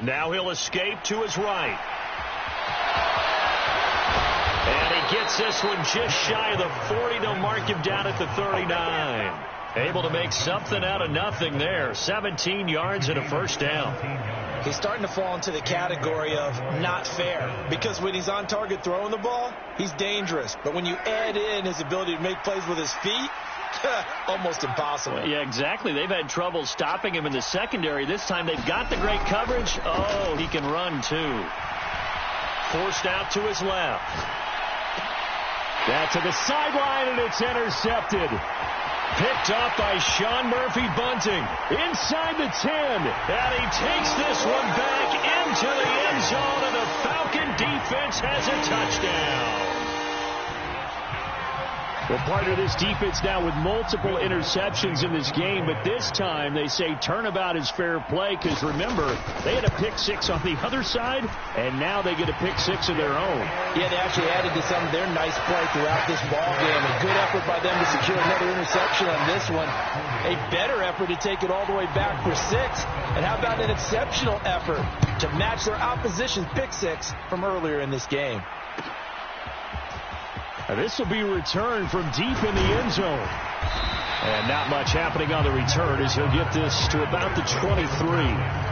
Now he'll escape to his right. And he gets this one just shy of the 40. They'll mark him down at the 39. Able to make something out of nothing there. 17 yards and a first down. He's starting to fall into the category of not fair, because when he's on target throwing the ball, he's dangerous. But when you add in his ability to make plays with his feet, almost impossible. Yeah, exactly. They've had trouble stopping him in the secondary. This time they've got the great coverage. Oh, he can run too. Forced out to his left. That's to the sideline, and it's intercepted. Picked up by Sean Murphy-Bunting inside the 10. And he takes this one back into the end zone, and the Falcon defense has a touchdown. Well, partner, this defense now with multiple interceptions in this game, but this time they say turnabout is fair play because, remember, they had a pick-6 on the other side, and now they get a pick-6 of their own. Yeah, they actually added to some of their nice play throughout this ball game. A good effort by them to secure another interception on this one. A better effort to take it all the way back for 6. And how about an exceptional effort to match their opposition's pick-6 from earlier in this game? This will be returned from deep in the end zone. And not much happening on the return as he'll get this to about the 23.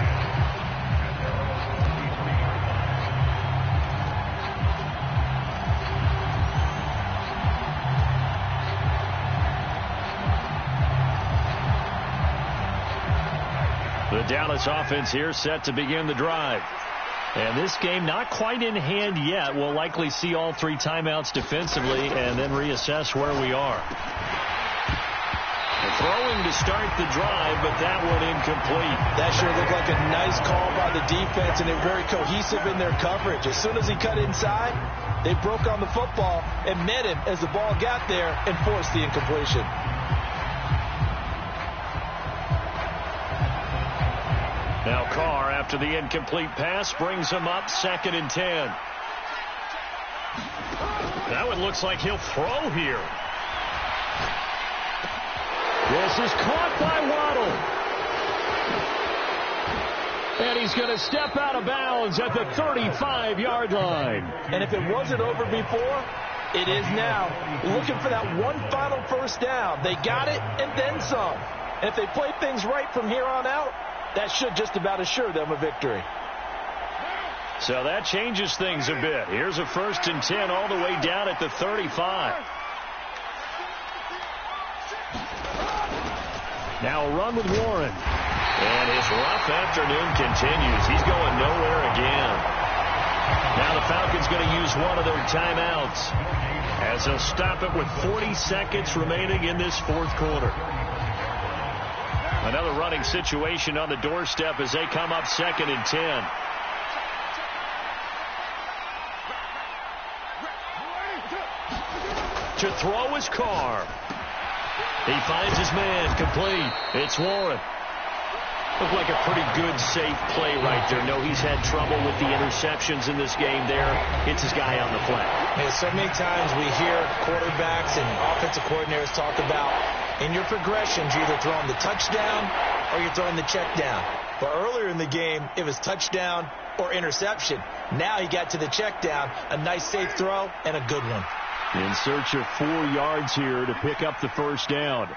The Dallas offense here set to begin the drive. And this game not quite in hand yet. We'll likely see all 3 timeouts defensively and then reassess where we are. Throwing to start the drive, but that one incomplete. That sure looked like a nice call by the defense, and they're very cohesive in their coverage. As soon as he cut inside, they broke on the football and met him as the ball got there and forced the incompletion. Now Carr, after the incomplete pass, brings him up 2nd and 10. That one looks like he'll throw here. This is caught by Waddle. And he's going to step out of bounds at the 35-yard line. And if it wasn't over before, it is now. Looking for that one final first down. They got it and then some. And if they play things right from here on out, that should just about assure them a victory. So that changes things a bit. Here's a 1st and 10 all the way down at the 35. Now a run with Warren. And his rough afternoon continues. He's going nowhere again. Now the Falcons going to use one of their timeouts as they'll stop it with 40 seconds remaining in this 4th quarter. Another running situation on the doorstep as they come up 2nd and 10. To throw is Carr. He finds his man, complete. It's Warren. Looked like a pretty good, safe play right there. No, he's had trouble with the interceptions in this game there. Hits his guy out in the flat. Man, so many times we hear quarterbacks and offensive coordinators talk about in your progressions, you're either throwing the touchdown or you're throwing the check down. But earlier in the game, it was touchdown or interception. Now he got to the check down, a nice safe throw, and a good one. In search of 4 yards here to pick up the first down.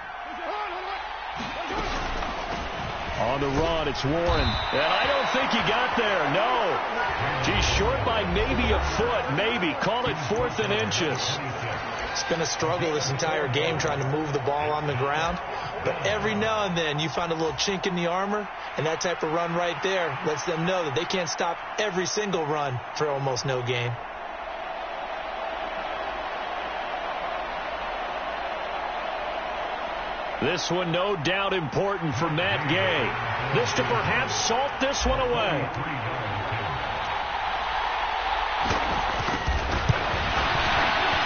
On the run, it's Warren. And I don't think he got there. No. He's short by maybe a foot, maybe. Call it 4th and inches. It's been a struggle this entire game trying to move the ball on the ground. But every now and then you find a little chink in the armor, and that type of run right there lets them know that they can't stop every single run for almost no gain. This one no doubt important for Matt Gay. This to perhaps salt this one away.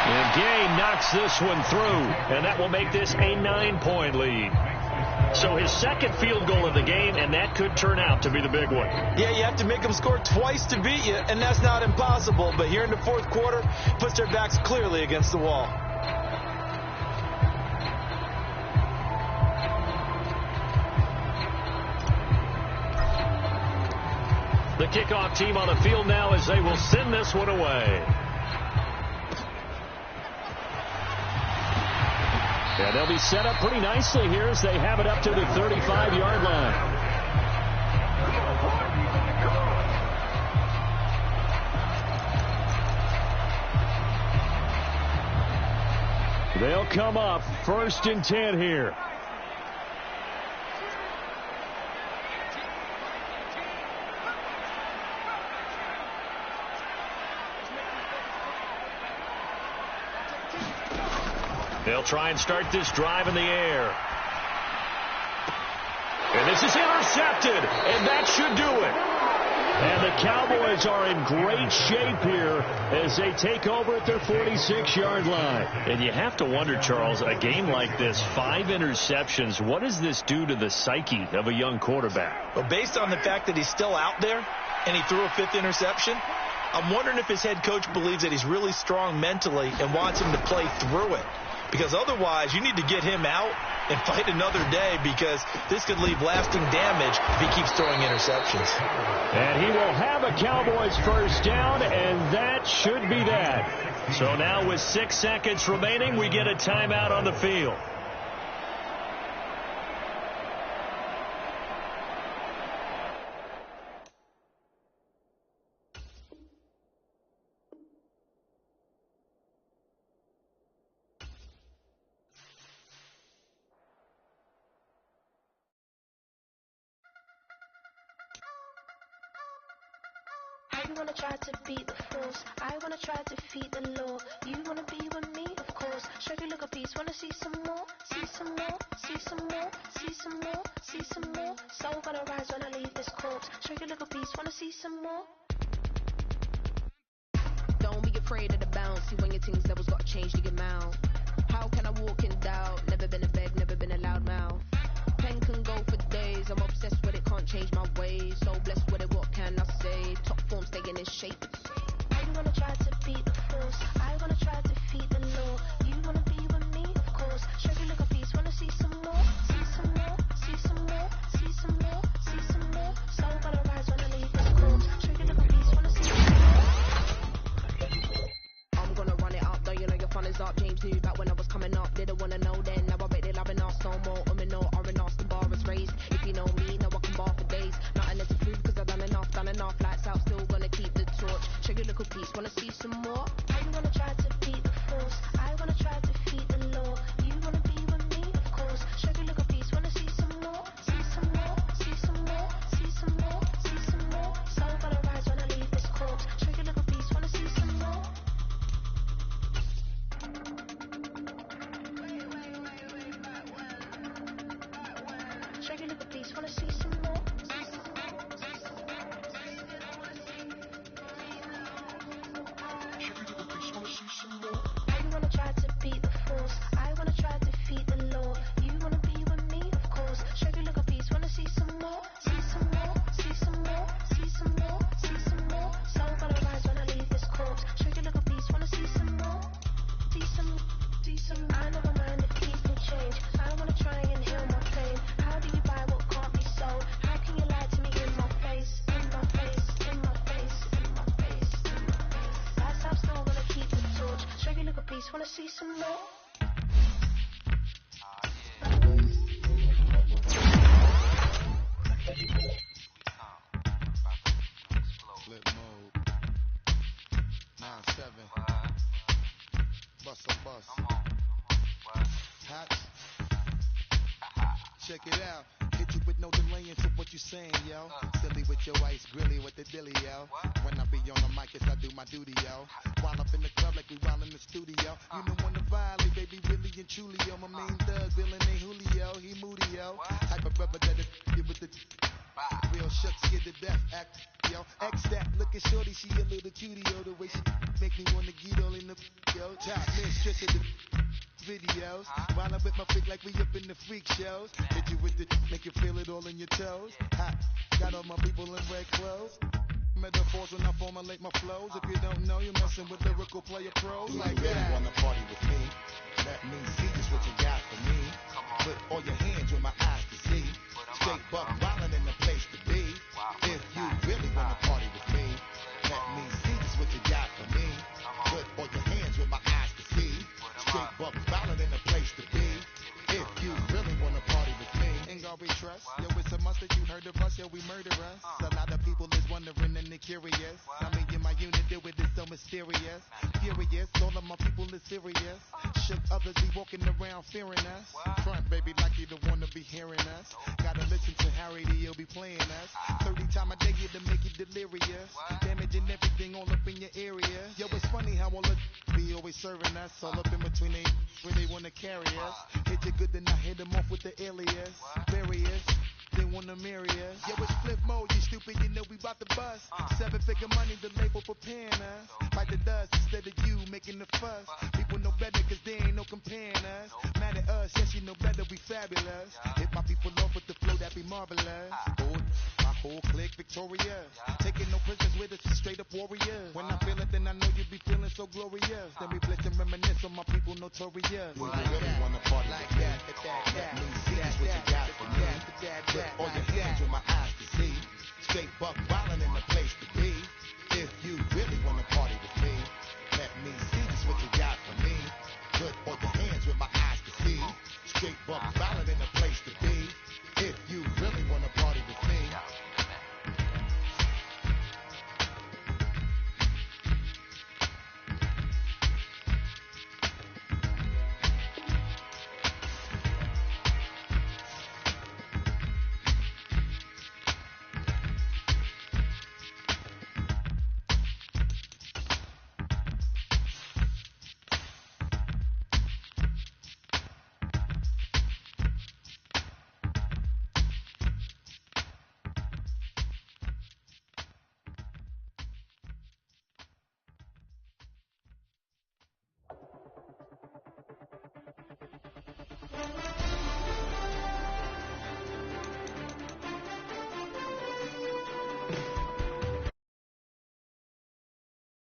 And Gay knocks this one through, and that will make this a 9-point lead. So his 2nd field goal of the game, and that could turn out to be the big one. Yeah, you have to make them score twice to beat you, and that's not impossible. But here in the 4th quarter, puts their backs clearly against the wall. The kickoff team on the field now as they will send this one away. Yeah, they'll be set up pretty nicely here as they have it up to the 35-yard line. They'll come up 1st and 10 here. They'll try and start this drive in the air. And this is intercepted, and that should do it. And the Cowboys are in great shape here as they take over at their 46-yard line. And you have to wonder, Charles, a game like this, 5 interceptions, what does this do to the psyche of a young quarterback? Well, based on the fact that he's still out there and he threw a 5th interception, I'm wondering if his head coach believes that he's really strong mentally and wants him to play through it. Because otherwise, you need to get him out and fight another day, because this could leave lasting damage if he keeps throwing interceptions. And he will have a Cowboys first down, and that should be that. So now with 6 seconds remaining, we get a timeout on the field. you wanna try to beat the force? I wanna try to defeat the law. You wanna be with me, of course. Show you look a piece, wanna see some more? See some more, see some more, see some more, see some more. Soul gonna rise when I leave this corpse. Show you look a piece, wanna see some more? Don't be afraid of the bounce. See when your things levels gotta change to get mouth. How can I walk in doubt? Never been a beg, never been a loud mouth. Pen can go for days. I'm obsessed with it, can't change my ways. So blessed with it, what can I say? Top form staying in shape. I wanna try to beat the force. I wanna try to defeat the law. You wanna be with me, of course. Show you look a piece, wanna see some more? See some more, see some more, see some more, see some more. Soul gonna rise when I leave this corpse. Show you look a piece, wanna see some more? I'm gonna run it up, though you know your fun is up. James knew back when I was coming up, didn't wanna know then. Now I bet they're loving us no more. No, R&R, the bar is raised. If you know me, now I can bar for days. Nothing left to prove, cause I've done enough. Lights out, still gonna keep the torch. Show you little piece, wanna see some more? I wanna try to beat the force. I wanna try to defeat the law. You wanna be with me, of course. Show you little piece, wanna see some more? See some more, see some more, see some more, see some more. Soul gonna rise when I leave this corpse. Show you little piece, wanna see some more? Show you little piece, wanna see some more? I wanna try to beat the force. I wanna try to defeat the law. You wanna be with me, of course. Show you look a piece, wanna see some more? See some more, see some more, see some more, see some more. Soul gonna rise when I leave this corpse. Show you look a piece, wanna see some more? See some, see some. I never mind if people change. I wanna try and heal my pain. How do you buy what can't be sold? How can you lie to me in my face? In my face, in my face, in my face, in my face. That's how I'm still gonna keep the torch. Show you look a piece, wanna see some more? Flip mode. 9-7. Bust a bus. Hot. Check it out. Hit you with no delay into what you saying, yo. Silly with your ice, grilly with the dilly, yo. When I be on the mic, yes, I do my duty, yo. While up in the club like we while in the studio. You know when to violate, baby, really and truly, yo. My main thug, villain ain't Julio, he moody, yo. Type of rubber that get with the real shook, scared to death, act, yo. X that, looking shorty, she a little cutie, yo. The way she make me wanna get all in the, yo. Top mistress of the videos. While I'm with my freak like we up in the freak shows. Hit you with the, make you feel it all in your toes. Hot, got all my people in red clothes. Metaphors when I formulate my flows. If you don't know, you're messing with lyrical player pros. Like that. You wanna party with me? Let me see just what you got for me. Put all your hands with my eyes to see. Straight buck wildin' in the place to be. If you really wanna party with me, let me see just what you got for me. Put all your hands with my eyes to see. Straight buck wildin' in the place to be. If you really wanna party with me, ain't gonna be trust. Yo, it's a must that you heard of us, yo, we murder us. A lot of people is wondering and they curious. I mean, in my unit deal with it so mysterious. Furious, all of my people is serious. Shook others be walking around fearing us. Front, baby, like you don't wanna be hearing us. Gotta listen to Harry, he'll be playing us. 30 times a day to make you delirious. Damaging everything all up in your area. Yo, it's funny how all the be always serving us. All up in between they where they wanna carry us. Hit you good, then I hit them off with the alias. Barriers, they wanna marry us. Yo, it's flip mode, you stupid, you know we bout to bust. 7-figure money, the label preparing us. Fight the dust instead of you making the fuss. People know better cause they ain't no comparing us. Mad at us, yes you know better, we fabulous. Hit my people off with the flow, that be marvelous. My whole clique victorious. Taking no prisoners with us, straight up warriors. When I feel it, then I know you be feeling so glorious. Then we bless and reminisce on my people notorious. You really wanna party like that, let me see just what you got for me. Put all your hands with my eyes to see. Straight buck wildin' in the place to